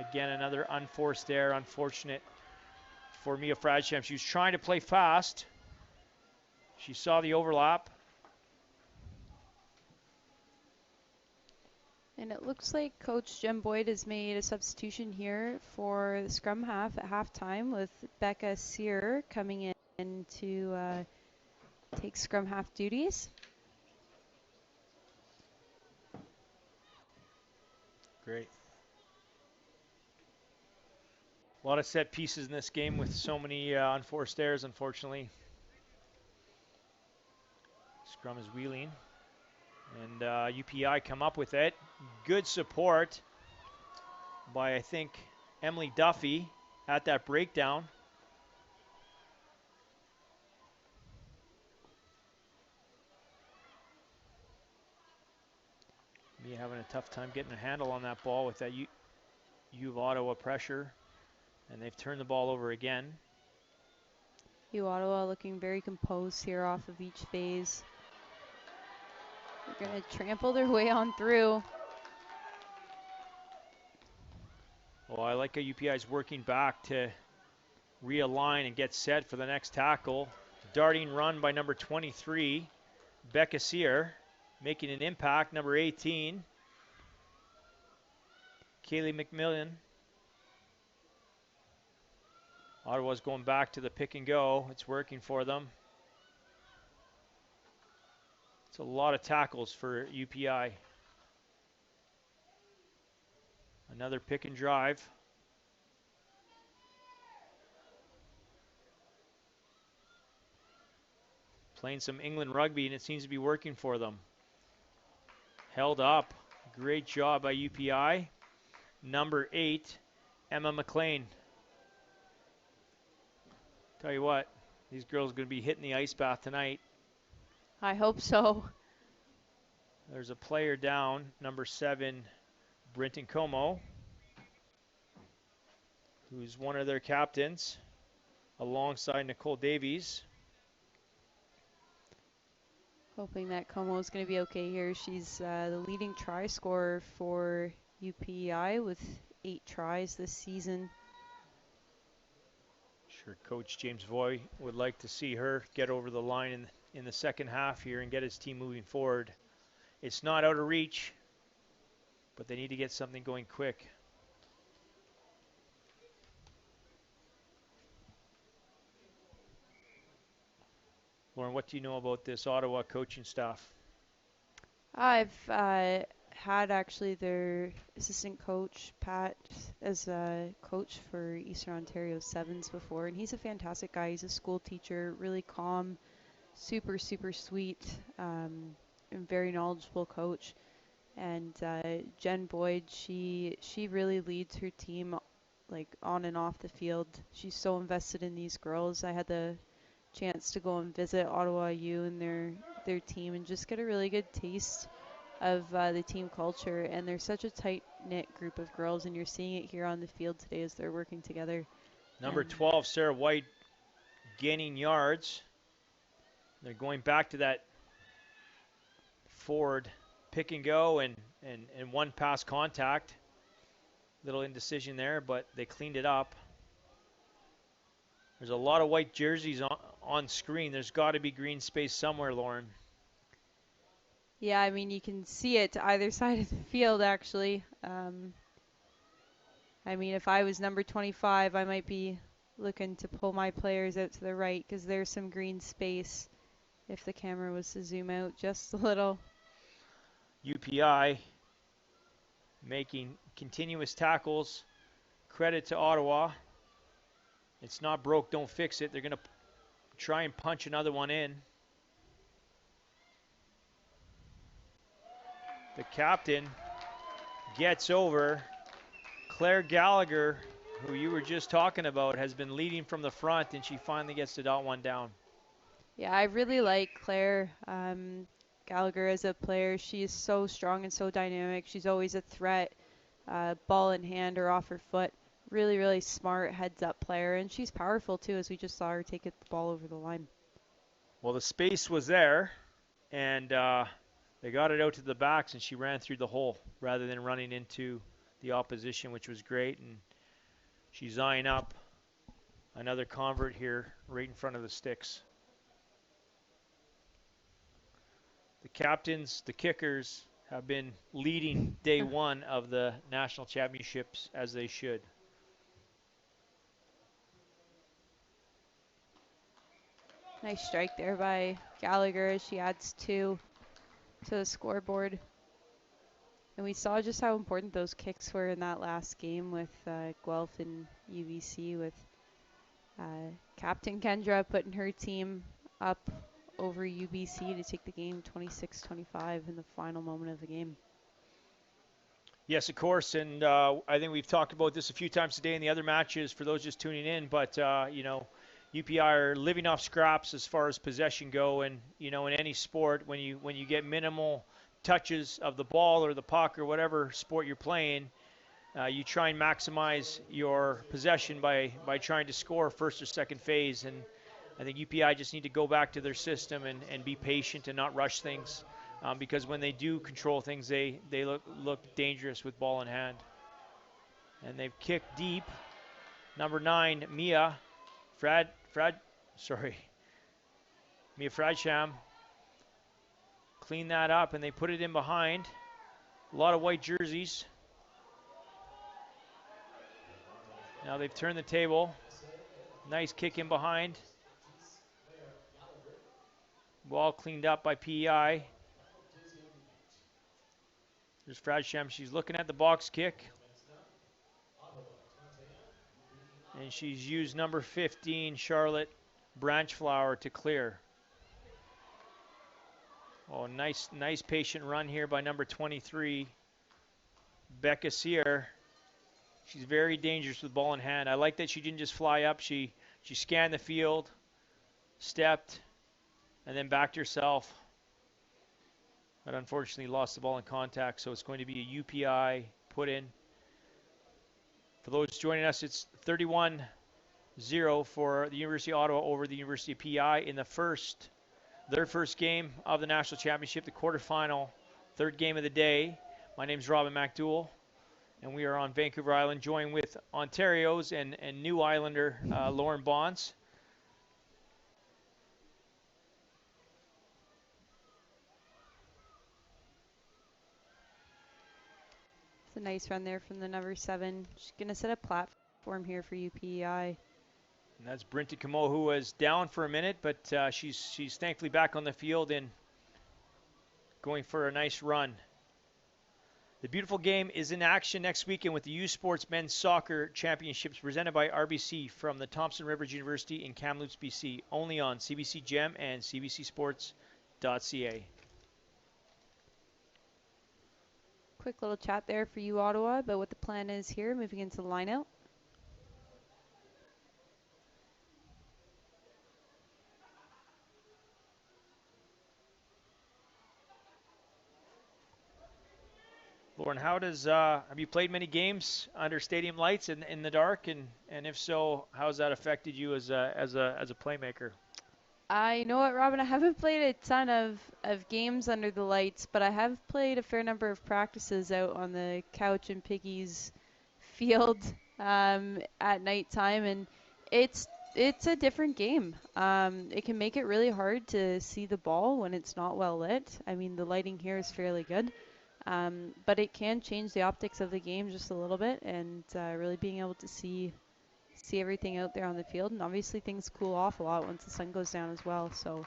again, another unforced error. Unfortunate for Mia Fradsham. She was trying to play fast. She saw the overlap. And it looks like Coach Jem Boyd has made a substitution here for the scrum half at halftime, with Becca Sear coming in to take scrum half duties. Great. A lot of set pieces in this game with so many unforced errors, unfortunately. Scrum is wheeling. And UPI come up with it. Good support by, I think, Emily Duffy at that breakdown. Mia having a tough time getting a handle on that ball with that U of Ottawa pressure. And they've turned the ball over again. U Ottawa looking very composed here off of each phase. They're going to trample their way on through. Well, I like how UPI is working back to realign and get set for the next tackle. Darting run by number 23, Becca Sear, making an impact, number 18, Kaylee McMillan. Ottawa's going back to the pick and go. It's working for them. It's a lot of tackles for UPI. Another pick and drive. Playing some England rugby, and it seems to be working for them. Held up. Great job by UPI. Number 8, Emma McLean. Tell you what, these girls are going to be hitting the ice bath tonight. I hope so. There's a player down, number 7, Brinton Como, who's one of their captains, alongside Nicole Davies. Hoping that Como is going to be okay here. She's the leading try scorer for UPEI with 8 tries this season. Sure, Coach James Voy would like to see her get over the line in the second half here and get his team moving forward. It's not out of reach, but they need to get something going quick. Lauren, what do you know about this Ottawa coaching staff? I've had actually their assistant coach, Pat, as a coach for Eastern Ontario Sevens before, and he's a fantastic guy. He's a school teacher, really calm, super, super sweet, and very knowledgeable coach. And Jen Boyd, she really leads her team like on and off the field. She's so invested in these girls. I had the chance to go and visit Ottawa U and their team and just get a really good taste of the team culture. And they're such a tight-knit group of girls, and you're seeing it here on the field today as they're working together. Number 12, Sarah White, gaining yards. They're going back to that forward pick and go and one pass contact. Little indecision there, but they cleaned it up. There's a lot of white jerseys on screen. There's got to be green space somewhere, Lauren. Yeah, I mean, you can see it to either side of the field, actually. I mean, if I was number 25, I might be looking to pull my players out to the right because there's some green space if the camera was to zoom out just a little. UPI making continuous tackles. Credit to Ottawa. It's not broke, don't fix it. They're going to try and punch another one in. The captain gets over. Claire Gallagher, who you were just talking about, has been leading from the front, and she finally gets to dot one down. Yeah, I really like Claire Gallagher as a player. She is so strong and so dynamic. She's always a threat, ball in hand or off her foot. Really, really smart heads-up player, and she's powerful too, as we just saw her take the ball over the line. Well, the space was there, and they got it out to the backs, and she ran through the hole rather than running into the opposition, which was great. And she's eyeing up another convert here right in front of the sticks. The captains, the kickers, have been leading day one of the national championships as they should. Nice strike there by Gallagher as she adds 2 to the scoreboard. And we saw just how important those kicks were in that last game with Guelph and UBC, with Captain Kendra putting her team up over UBC to take the game 26-25 in the final moment of the game. Yes, of course, and I think we've talked about this a few times today in the other matches for those just tuning in, but you know, UPI are living off scraps as far as possession go, and you know, in any sport, when you get minimal touches of the ball or the puck or whatever sport you're playing, you try and maximize your possession by trying to score first or second phase. And I think UPI just need to go back to their system and be patient and not rush things, because when they do control things, they look dangerous with ball in hand. And they've kicked deep. Number 9, Mia Fradsham. Clean that up, and they put it in behind. A lot of white jerseys. Now they've turned the table. Nice kick in behind. Ball cleaned up by PEI. There's Fradsham. She's looking at the box kick. And she's used number 15, Charlotte Branchflower, to clear. Oh, nice patient run here by number 23, Becca Sear. She's very dangerous with ball in hand. I like that she didn't just fly up. She scanned the field, stepped, and then backed herself. But unfortunately lost the ball in contact, so it's going to be a UPEI put in. For those joining us, it's 31-0 for the University of Ottawa over the University of PEI in their first game of the National Championship, the quarterfinal, third game of the day. My name's Robin MacDougall, and we are on Vancouver Island, joined with Ontario's and New Islander Lauren Bonds. It's a nice run there from the number 7. She's going to set a platform here for UPEI. And that's Brinta Camo, who was down for a minute, but she's thankfully back on the field and going for a nice run. The beautiful game is in action next weekend with the U Sports Men's Soccer Championships presented by RBC from the Thompson Rivers University in Kamloops, BC, only on CBC Gem and cbcsports.ca. Quick little chat there for you, Ottawa, about what the plan is here, moving into the line-out. Lauren, how does have you played many games under stadium lights in the dark, and if so, how has that affected you as a playmaker? You know what, Robin, I haven't played a ton of games under the lights, but I have played a fair number of practices out on the Couch and Piggies field at nighttime, and it's a different game. It can make it really hard to see the ball when it's not well lit. I mean, the lighting here is fairly good. But it can change the optics of the game just a little bit, and really being able to see everything out there on the field. And obviously things cool off a lot once the sun goes down as well. So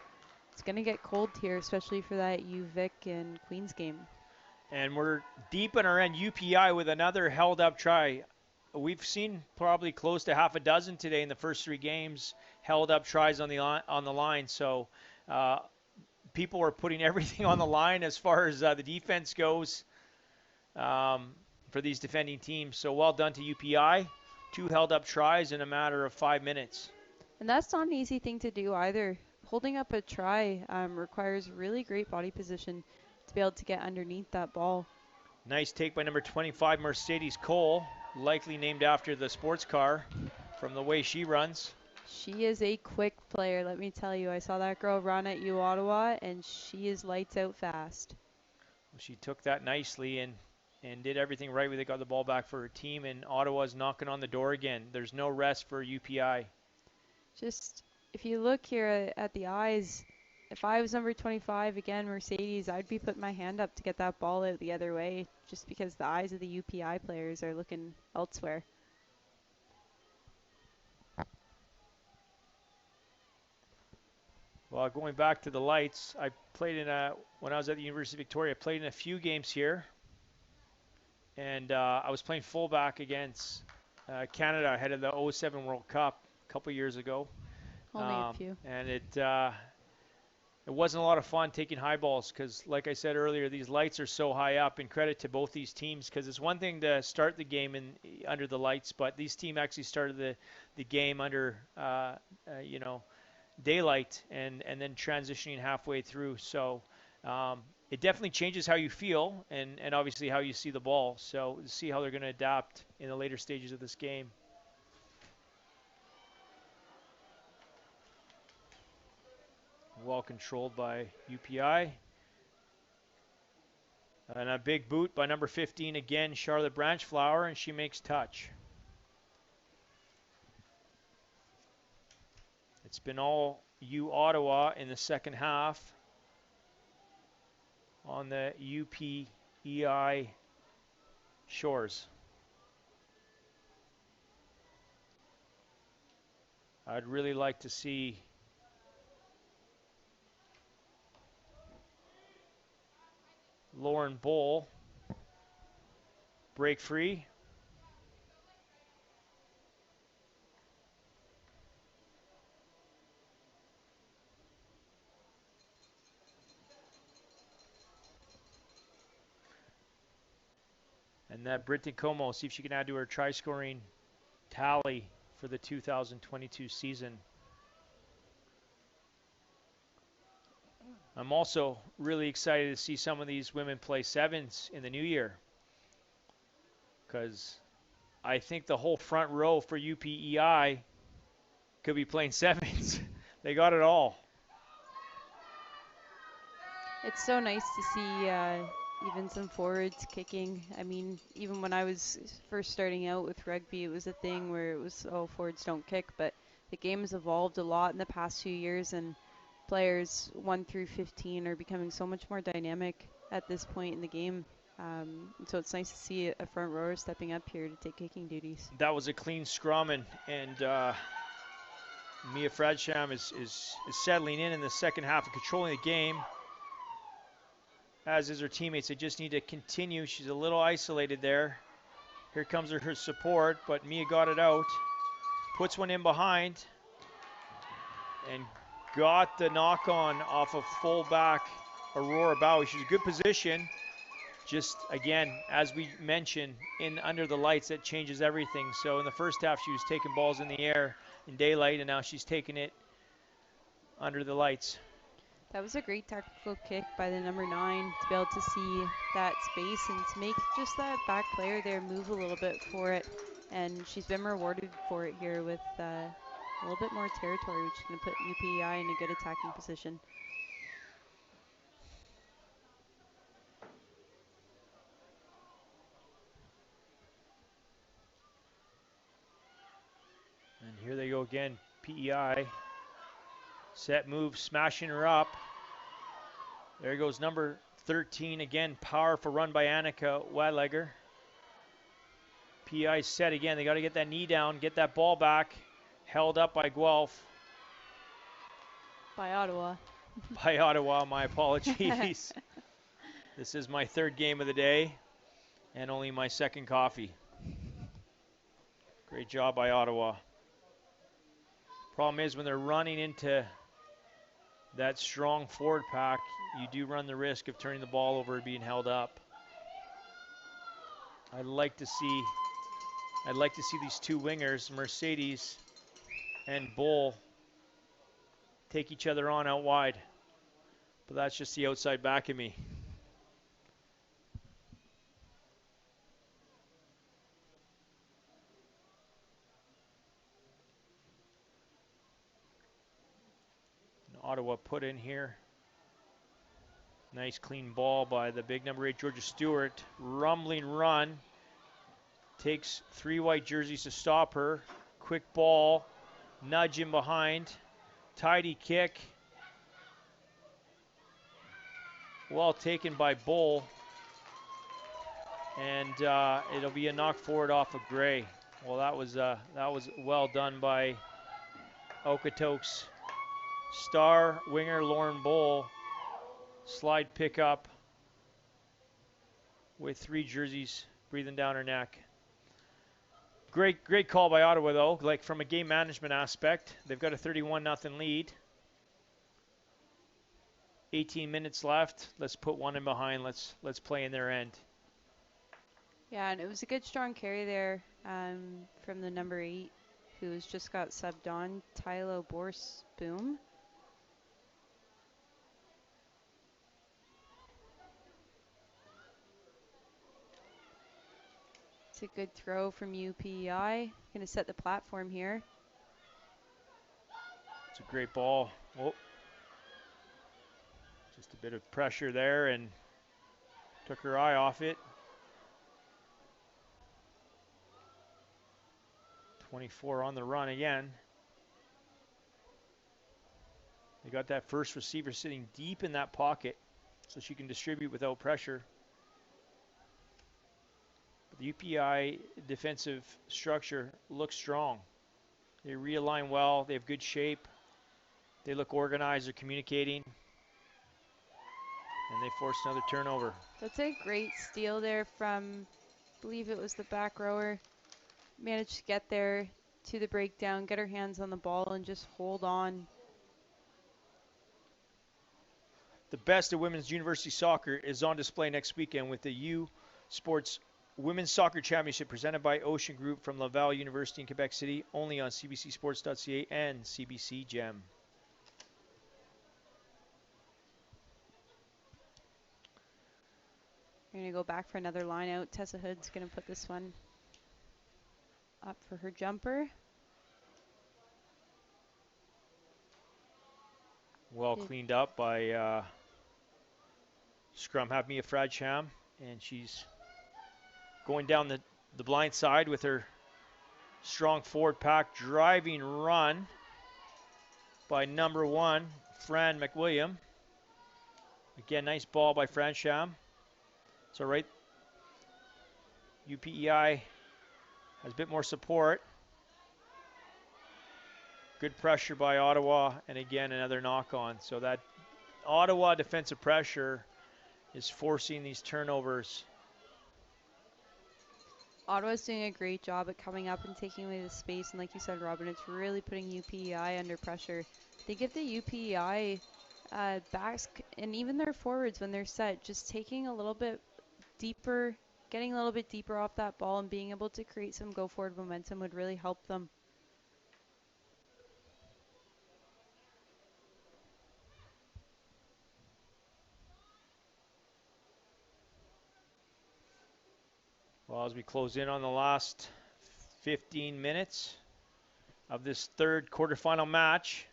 it's going to get cold here, especially for that UVic and Queens game. And we're deep in our end. UPEI with another held up try. We've seen probably close to half a dozen today in the first 3 games, held up tries on the line. So people are putting everything on the line as far as the defense goes for these defending teams. So well done to UPEI. 2 held up tries in a matter of 5 minutes. And that's not an easy thing to do either. Holding up a try requires really great body position to be able to get underneath that ball. Nice take by number 25, Mercedes Cole, likely named after the sports car from the way she runs. She is a quick player, let me tell you. I saw that girl run at U Ottawa, and she is lights out fast. She took that nicely and did everything right when they got the ball back for her team, and Ottawa's knocking on the door again. There's no rest for UPEI. Just, if you look here at the eyes, if I was number 25, again, Mercedes, I'd be putting my hand up to get that ball out the other way, just because the eyes of the UPEI players are looking elsewhere. Well, going back to the lights, I played when I was at the University of Victoria, I played in a few games here. And I was playing fullback against Canada ahead of the 2007 World Cup a couple years ago. Only a few. And it wasn't a lot of fun taking high balls because, like I said earlier, these lights are so high up. And credit to both these teams, because it's one thing to start the game under the lights, but these teams actually started the game under daylight and then transitioning halfway through. So it definitely changes how you feel and obviously how you see the ball. So see how they're going to adapt in the later stages of this game. Well controlled by UPEI. And a big boot by number 15 again, Charlotte Branchflower, and she makes touch. It's been all U Ottawa in the second half on the UPEI shores. I'd really like to see Lauren Bull break free. And that Britton Como, see if she can add to her try-scoring tally for the 2022 season. I'm also really excited to see some of these women play sevens in the new year, because I think the whole front row for UPEI could be playing sevens. They got it all. It's so nice to see even some forwards kicking. I mean, even when I was first starting out with rugby, it was a thing where it was, oh, forwards don't kick, but the game has evolved a lot in the past few years, and players 1 through 15 are becoming so much more dynamic at this point in the game. So it's nice to see a front rower stepping up here to take kicking duties. That was a clean scrum, and Mia Fradsham is settling in the second half and controlling the game, as is her teammates. They just need to continue. She's a little isolated there. Here comes her support, but Mia got it out. Puts one in behind and got the knock-on off of fullback Aurora Bowie. She's in a good position. Just, again, as we mentioned, in under the lights, that changes everything. So in the first half, she was taking balls in the air in daylight, and now she's taking it under the lights. That was a great tactical kick by the number 9 to be able to see that space and to make just that back player there move a little bit for it. And she's been rewarded for it here with a little bit more territory, which is going to put UPEI in a good attacking position. And here they go again, PEI. Set move, smashing her up. There goes number 13 again, powerful run by Annika Wadlegger. PEI set again, they got to get that knee down, get that ball back. Held up by Guelph. By Ottawa. By Ottawa, my apologies. This is my third game of the day and only my second coffee. Great job by Ottawa. Problem is when they're running into that strong forward pack, you do run the risk of turning the ball over and being held up. I'd like to see these two wingers, Mercedes and Bull, take each other on out wide. But that's just the outside back of me. Ottawa put in here. Nice clean ball by the big number 8, Georgia Stewart. Rumbling run. Takes 3 white jerseys to stop her. Quick ball. Nudge in behind. Tidy kick. Well taken by Bull. And it'll be a knock forward off of Gray. Well, that was well done by Okotoks star winger Lauren Bull. Slide pickup with 3 jerseys breathing down her neck. Great call by Ottawa though. Like from a game management aspect, they've got a 31-0 lead. 18 minutes left. Let's put one in behind. Let's play in their end. Yeah, and it was a good strong carry there from the number 8, who's just got subbed on, Tylo Borsboom. It's a good throw from UPEI. Going to set the platform here. It's a great ball. Oh. Just a bit of pressure there and took her eye off it. 24 on the run again. They got that first receiver sitting deep in that pocket so she can distribute without pressure. But the UPI defensive structure looks strong. They realign well. They have good shape. They look organized. They're communicating. And they forced another turnover. That's a great steal there from, I believe it was the back rower. Managed to get there to the breakdown, get her hands on the ball, and just hold on. The best of women's university soccer is on display next weekend with the U Sports Women's Soccer Championship presented by Ocean Group from Laval University in Quebec City, only on cbcsports.ca and CBC Gem. We're going to go back for another line out. Tessa Hood's going to put this one up for her jumper. Well cleaned up by scrum half Mia Fradsham, and she's going down the blind side with her strong forward pack driving run by number 1, Fran McWilliam. Again, nice ball by Fradsham. So right, UPEI has a bit more support. Good pressure by Ottawa, and again, another knock-on. So that Ottawa defensive pressure is forcing these turnovers. Ottawa's doing a great job at coming up and taking away the space, and like you said, Robin, it's really putting UPEI under pressure. They give the UPEI backs and even their forwards when they're set, just taking a little bit deeper, getting a little bit deeper off that ball and being able to create some go-forward momentum would really help them. Well, as we close in on the last 15 minutes of this third quarterfinal match,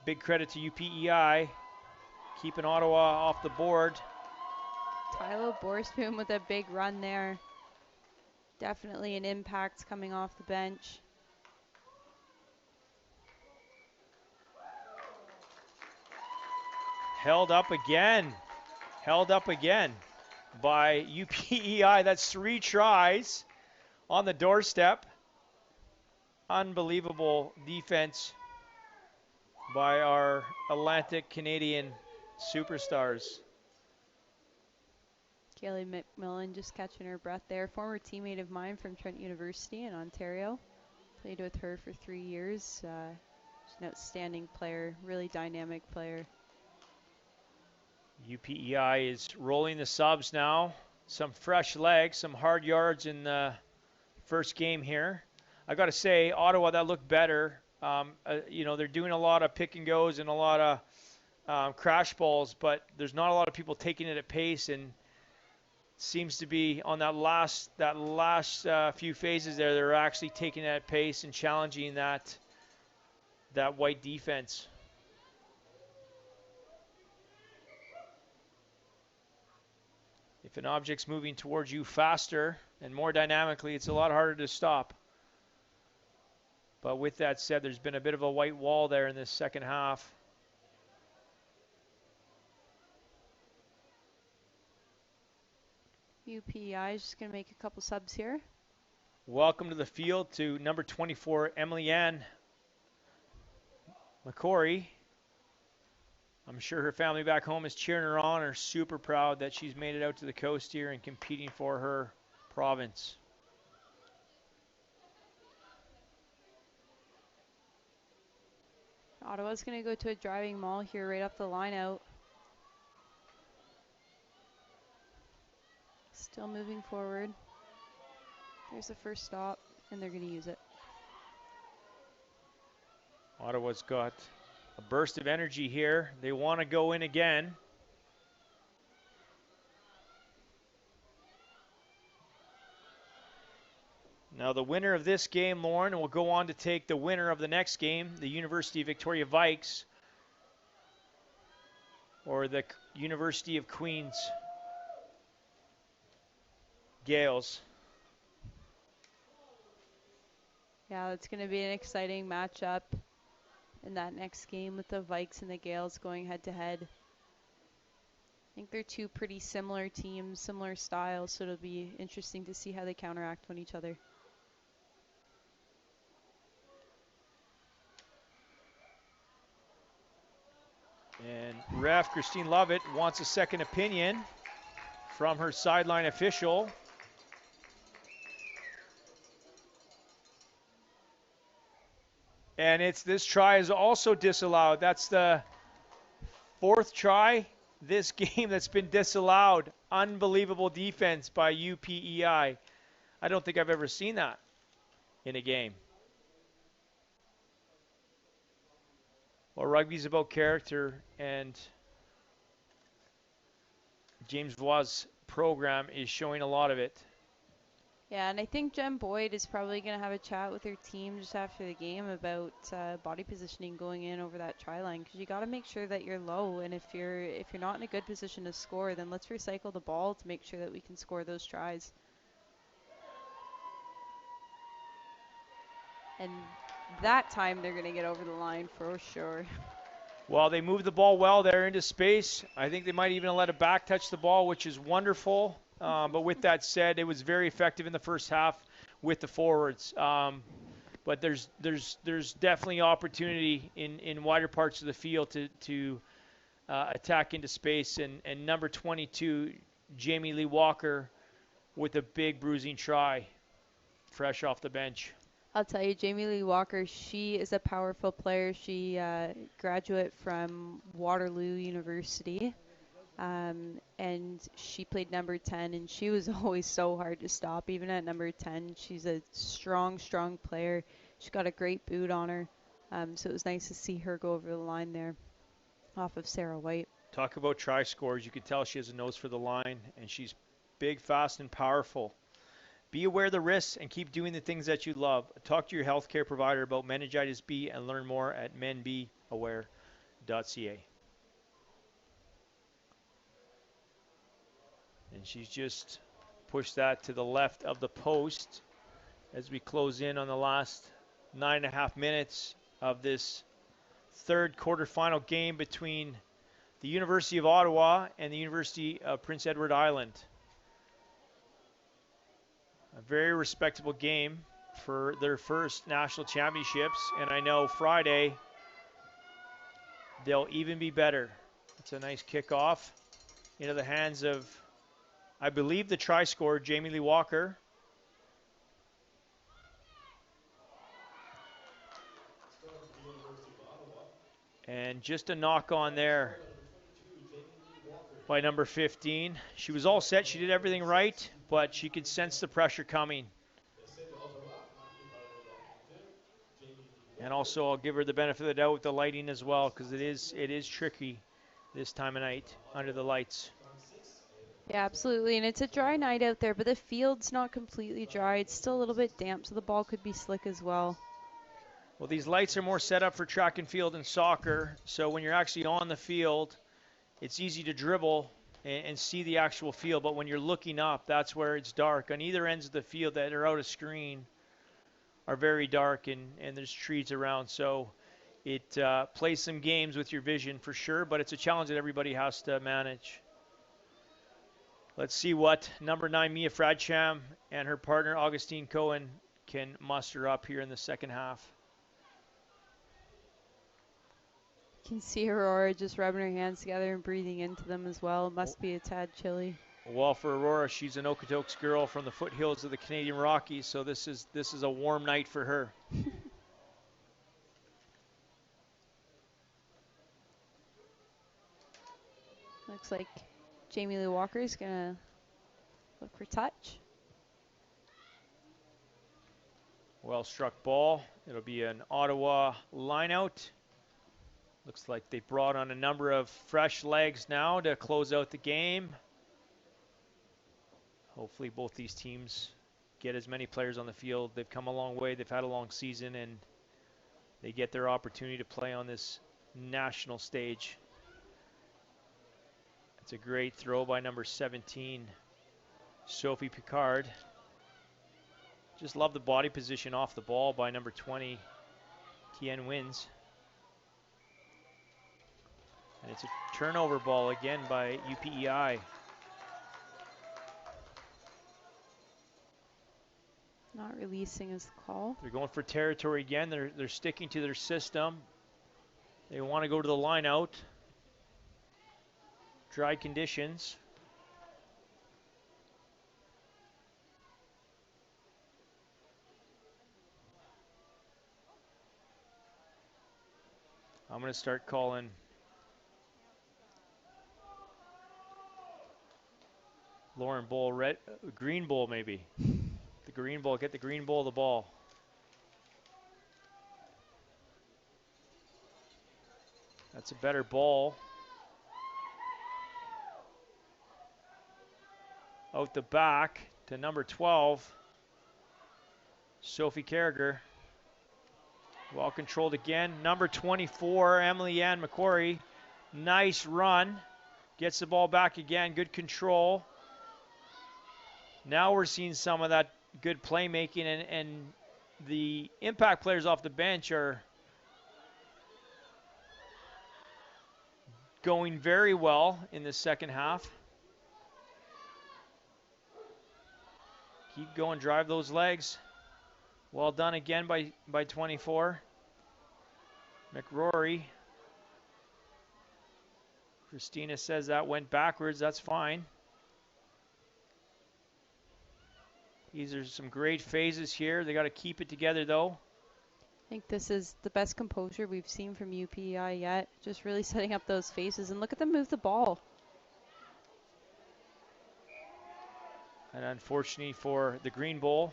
big credit to UPEI, keeping Ottawa off the board. Tylo Borsboom with a big run there. Definitely an impact coming off the bench. Held up again by UPEI. That's 3 tries on the doorstep. Unbelievable defense by our Atlantic Canadian superstars. Kaylee McMillan just catching her breath there. Former teammate of mine from Trent University in Ontario. Played with her for 3 years. She's an outstanding player, really dynamic player. UPEI is rolling the subs now. Some fresh legs, some hard yards in the first game here. I got to say, Ottawa, that looked better. They're doing a lot of pick and goes and a lot of crash balls, but there's not a lot of people taking it at pace, and seems to be on that last few phases there, they're actually taking it at pace and challenging that white defense. If an object's moving towards you faster and more dynamically, it's a lot harder to stop. But with that said, there's been a bit of a white wall there in this second half. UPEI is just going to make a couple subs here. Welcome to the field to number 24, Emily Ann McCory. I'm sure her family back home is cheering her on and are super proud that she's made it out to the coast here and competing for her province. Ottawa's going to go to a driving maul here right up the line out. Still moving forward. There's the first stop, and they're going to use it. Ottawa's got a burst of energy here. They want to go in again. Now the winner of this game, Lauren, will go on to take the winner of the next game, the University of Victoria Vikes, or the University of Queens Gales. Yeah, it's going to be an exciting matchup in that next game with the Vikes and the Gales going head-to-head. I think they're two pretty similar teams, similar styles, so it'll be interesting to see how they counteract on each other. And ref Christine Lovett wants a second opinion from her sideline official. And this try is also disallowed. That's the 4th try this game that's been disallowed. Unbelievable defense by UPEI. I don't think I've ever seen that in a game. Well, rugby's about character, and James Voi's program is showing a lot of it. Yeah, and I think Jen Boyd is probably going to have a chat with her team just after the game about body positioning going in over that try line, because you got to make sure that you're low, and if you're not in a good position to score, then let's recycle the ball to make sure that we can score those tries. And that time they're going to get over the line for sure. Well, they moved the ball well there into space. I think they might even let a back touch the ball, which is wonderful. But with that said, it was very effective in the first half with the forwards. But there's definitely opportunity in wider parts of the field to attack into space. And number 22, Jamie Lee Walker, with a big bruising try, fresh off the bench. I'll tell you, Jamie Lee Walker, she is a powerful player. She graduate from Waterloo University, and she played number 10, and she was always so hard to stop, even at number 10. She's a strong player. She's got a great boot on her, so it was nice to see her go over the line there off of Sarah White. Talk about try scores. You could tell she has a nose for the line, and she's big, fast, and powerful. Be aware of the risks and keep doing the things that you love. Talk to your healthcare provider about meningitis B and learn more at menbeaware.ca. And she's just pushed that to the left of the post as we close in on the last 9.5 minutes of this third quarterfinal game between the University of Ottawa and the University of Prince Edward Island. A very respectable game for their first national championships, and I know Friday they'll even be better. It's a nice kickoff into the hands of, I believe, the try scorer, Jamie Lee Walker. And just a knock on there by number 15. She was all set. She did everything right, but she could sense the pressure coming. And also, I'll give her the benefit of the doubt with the lighting as well, because it is tricky this time of night under the lights. Yeah, absolutely. And it's a dry night out there, but the field's not completely dry. It's still a little bit damp, so the ball could be slick as well. Well, these lights are more set up for track and field and soccer, so when you're actually on the field, it's easy to dribble and see the actual field, but when you're looking up, that's where it's dark. On either ends of the field that are out of screen are very dark, and there's trees around, so it plays some games with your vision for sure, but it's a challenge that everybody has to manage. Let's see what number 9 Mia Fradsham and her partner Augustine Cohen can muster up here in the second half. You can see Aurora just rubbing her hands together and breathing into them as well. It must be a tad chilly. Well, for Aurora, she's an Okotoks girl from the foothills of the Canadian Rockies, so this is a warm night for her. Looks like Jamie Lee Walker is gonna look for touch. Well struck ball. It'll be an Ottawa line out. Looks like they brought on a number of fresh legs now to close out the game. Hopefully both these teams get as many players on the field. They've come a long way. They've had a long season, and they get their opportunity to play on this national stage. It's a great throw by number 17, Sophie Picard. Just love the body position off the ball by number 20, Tien Wins. And it's a turnover ball again by UPEI. Not releasing is the call. They're going for territory again. They're sticking to their system. They want to go to the line out. dry conditions. I'm going to start calling Lauren Bowl, green bowl maybe. The green bowl, get the green bowl the ball. That's a better ball. Out the back to number 12, Sophie Carragher. Well controlled again. Number 24, Emily Ann McQuarrie. Nice run. Gets the ball back again. Good control. Now we're seeing some of that good playmaking, and the impact players off the bench are going very well in the second half. Keep going, drive those legs. Well done again by 24. McRory. Christina says that went backwards. That's fine. These are some great phases here. They got to keep it together, though. I think this is the best composure we've seen from UPEI yet. Just really setting up those phases, and look at them move the ball. And unfortunately for the Green Bowl,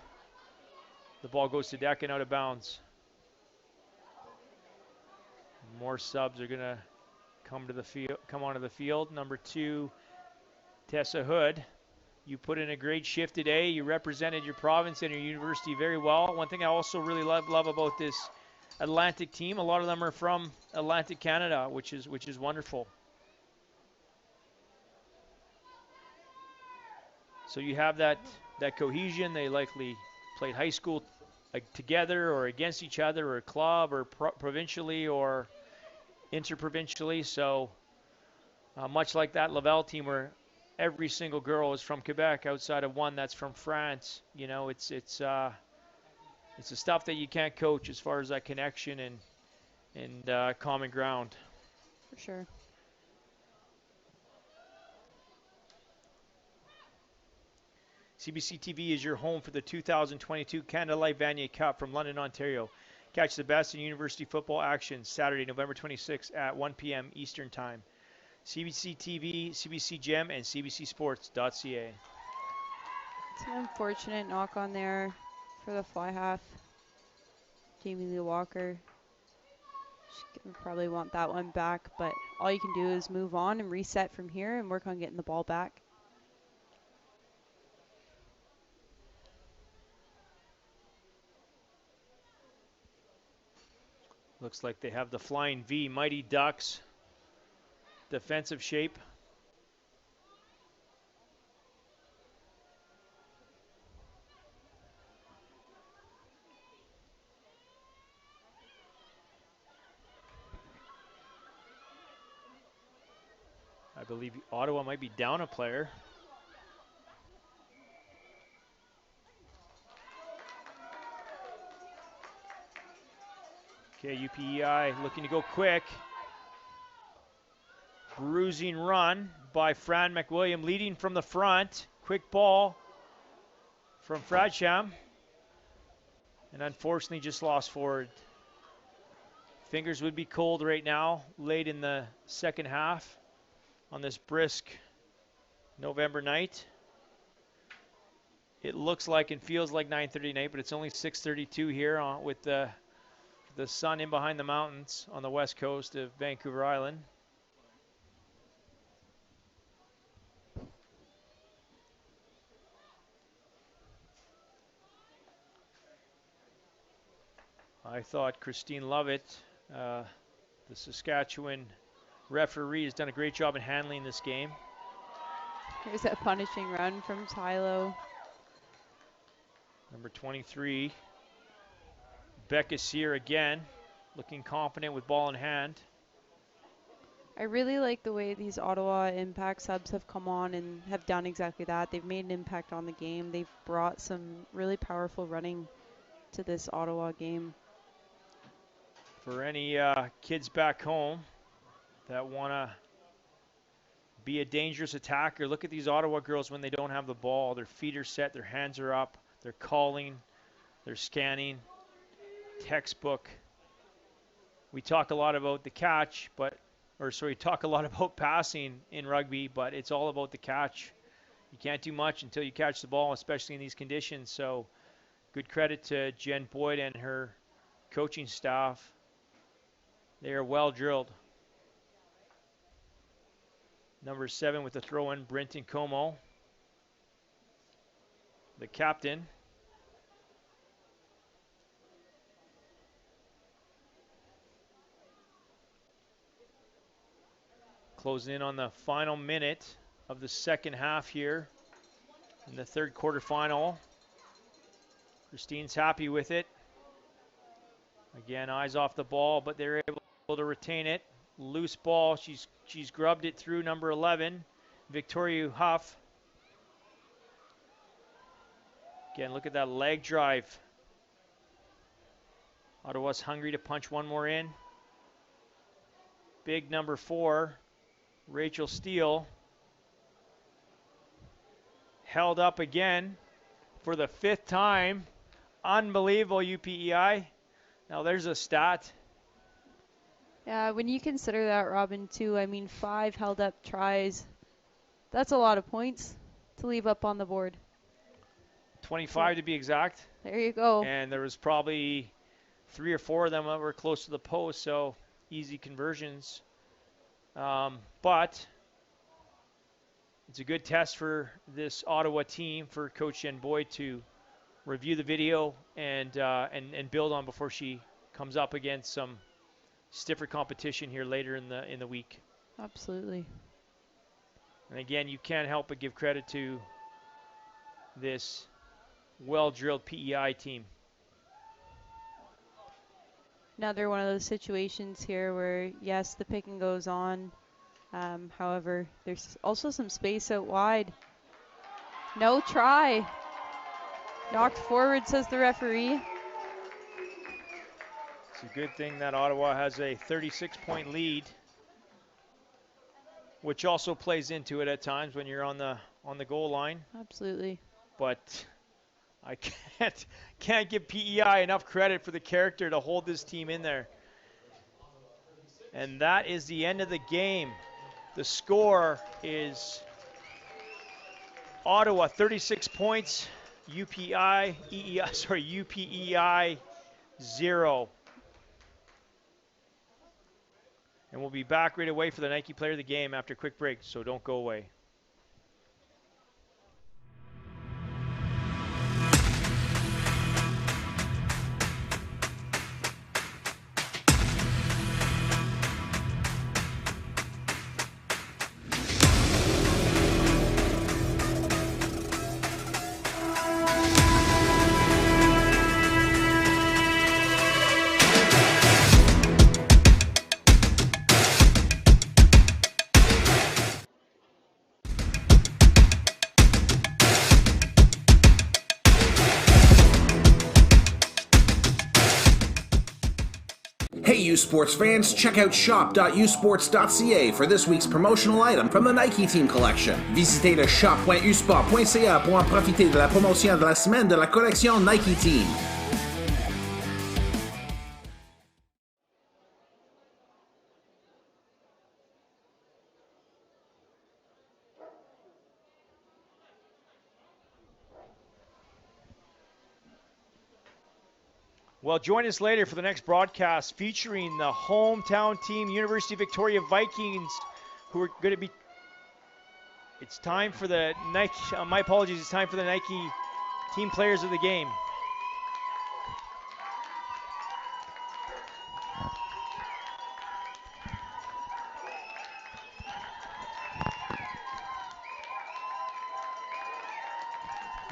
the ball goes to deck and out of bounds. More subs are going to come onto the field. Number 2, Tessa Hood. You put in a great shift today. You represented your province and your university very well. One thing I also really love about this Atlantic team, a lot of them are from Atlantic Canada, which is wonderful. So you have that cohesion. They likely played high school together or against each other, or a club, or provincially or interprovincially. So much like that Laval team, where every single girl is from Quebec outside of one that's from France. You know, it's the stuff that you can't coach as far as that connection and common ground. For sure. CBC TV is your home for the 2022 Canada Life Vanier Cup from London, Ontario. Catch the best in university football action Saturday, November 26th at 1 p.m. Eastern Time. CBC TV, CBC Gem, and CBCSports.ca. It's an unfortunate knock on there for the fly half. Jamie Lee Walker. She would probably want that one back, but all you can do is move on and reset from here and work on getting the ball back. Looks like they have the Flying V, Mighty Ducks, defensive shape. I believe Ottawa might be down a player. Okay, UPEI looking to go quick. Bruising run by Fran McWilliam, leading from the front. Quick ball from Fradsham. And unfortunately just lost forward. Fingers would be cold right now, late in the second half on this brisk November night. It looks like and feels like 9:30 night, but it's only 6:32 here with the sun in behind the mountains on the west coast of Vancouver Island. I thought Christine Lovett, the Saskatchewan referee, has done a great job in handling this game. Here's a punishing run from Tylo. Number 23, Becca Sear again, looking confident with ball in hand. I really like the way these Ottawa Impact subs have come on and have done exactly that. They've made an impact on the game. They've brought some really powerful running to this Ottawa game. For any kids back home that want to be a dangerous attacker. Look at these Ottawa girls when they don't have the ball. Their feet are set, their hands are up, they're calling, they're scanning. Textbook. We talk a lot about the catch, we talk a lot about passing in rugby, but it's all about the catch. You can't do much until you catch the ball, especially in these conditions. So good credit to Jen Boyd and her coaching staff. They are well drilled. Number 7 with the throw-in, Brenton Como, the captain. Closing in on the final minute of the second half here in the third quarterfinal. Christine's happy with it. Again, eyes off the ball, but they're able to retain it. Loose ball, she's grubbed it through number 11, Victoria Huff. Again, look at that leg drive. Ottawa's hungry to punch one more in. Big number 4, Rachel Steele. Held up again for the 5th time. Unbelievable, UPEI. Now there's a stat. Yeah, when you consider that, Robin, too, I mean, 5 held up tries. That's a lot of points to leave up on the board. 25 to be exact. There you go. And there was probably 3 or 4 of them that were close to the post, so easy conversions. But it's a good test for this Ottawa team, for Coach Jen Boyd to review the video and build on before she comes up against some stiffer competition here later in the week. Absolutely. And again, you can't help but give credit to this well-drilled PEI team. Another one of those situations here where, yes, the picking goes on. However, there's also some space out wide. No try. Knocked forward, says the referee. It's a good thing that Ottawa has a 36-point lead, which also plays into it at times when you're on the goal line. Absolutely. But I can't give PEI enough credit for the character to hold this team in there. And that is the end of the game. The score is Ottawa 36 points, UPEI 0. And we'll be back right away for the Nike Player of the Game after a quick break, so don't go away. Hey U Sports fans, check out shop.usports.ca for this week's promotional item from the Nike Team Collection. Visitez le shop.usport.ca pour en profiter de la promotion de la semaine de la collection Nike Team. Well, join us later for the next broadcast featuring the hometown team, University of Victoria Vikings, who are going to be... It's time for the Nike... my apologies, it's time for the Nike Team Players of the Game.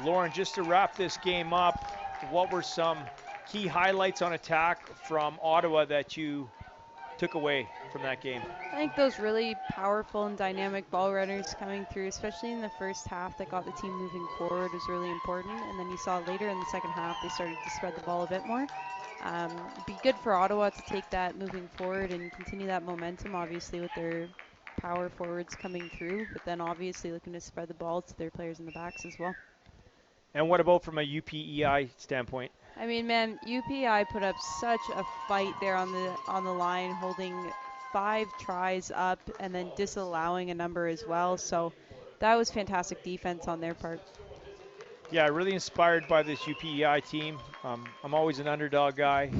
Lauren, just to wrap this game up, what were some key highlights on attack from Ottawa that you took away from that game? I think those really powerful and dynamic ball runners coming through, especially in the first half, that got the team moving forward, was really important. And then you saw later in the second half, they started to spread the ball a bit more. It'd be good for Ottawa to take that moving forward and continue that momentum, obviously, with their power forwards coming through, but then obviously looking to spread the ball to their players in the backs as well. And what about from a UPEI standpoint? I mean, man, UPEI put up such a fight there on the line, holding 5 tries up and then disallowing a number as well. So that was fantastic defense on their part. Yeah, really inspired by this UPEI team. I'm always an underdog guy,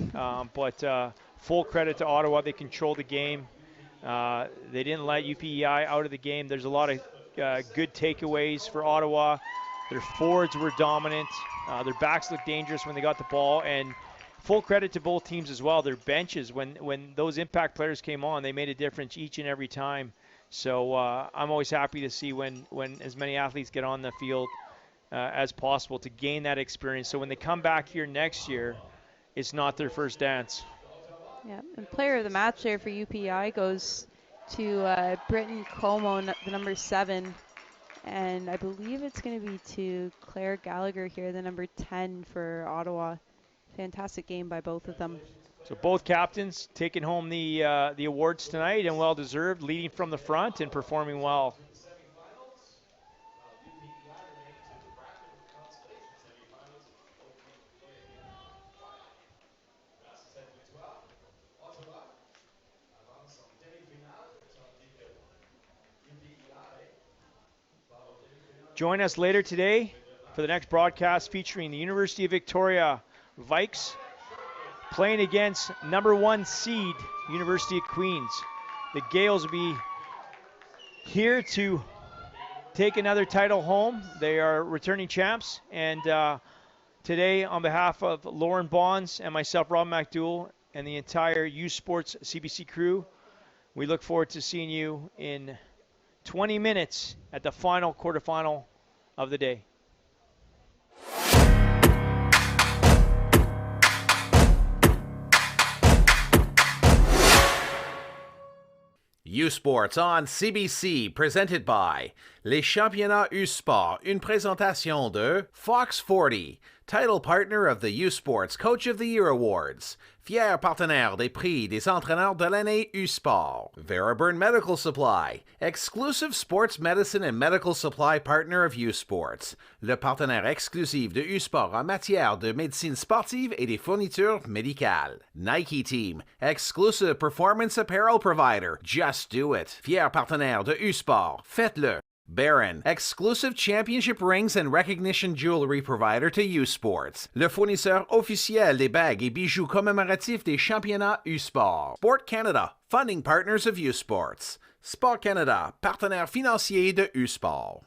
but full credit to Ottawa. They controlled the game. They didn't let UPEI out of the game. There's a lot of good takeaways for Ottawa. Their forwards were dominant. Their backs looked dangerous when they got the ball. And full credit to both teams as well. Their benches, when those impact players came on, they made a difference each and every time. So I'm always happy to see when as many athletes get on the field as possible to gain that experience. So when they come back here next year, it's not their first dance. Yeah, and player of the match there for UPEI goes to Britton Como, the number 7. And I believe it's going to be to Claire Gallagher here, the number 10 for Ottawa. Fantastic game by both of them. So both captains taking home the awards tonight, and well-deserved, leading from the front and performing well. Join us later today for the next broadcast featuring the University of Victoria Vikes playing against number 1 seed University of Queens. The Gales will be here to take another title home. They are returning champs, and today on behalf of Lauren Bonds and myself, Rob MacDougall, and the entire U Sports CBC crew, we look forward to seeing you in 20 minutes at the final quarterfinal of the day. U Sports on CBC, presented by Les Championnats U Sport, une présentation de Fox 40, title partner of the U Sports Coach of the Year Awards, fier partenaire des prix des entraîneurs de l'année U Sport, Veraburn Medical Supply, exclusive sports medicine and medical supply partner of U Sports, le partenaire exclusif de U Sport en matière de médecine sportive et des fournitures médicales, Nike Team, exclusive performance apparel provider, Just Do It, fier partenaire de U Sport, faites-le. Baron, exclusive championship rings and recognition jewelry provider to U Sports, le fournisseur officiel des bagues et bijoux commémoratifs des championnats U Sport. Sport Canada, funding partners of U Sports. Sport Canada, partenaire financier de U Sport.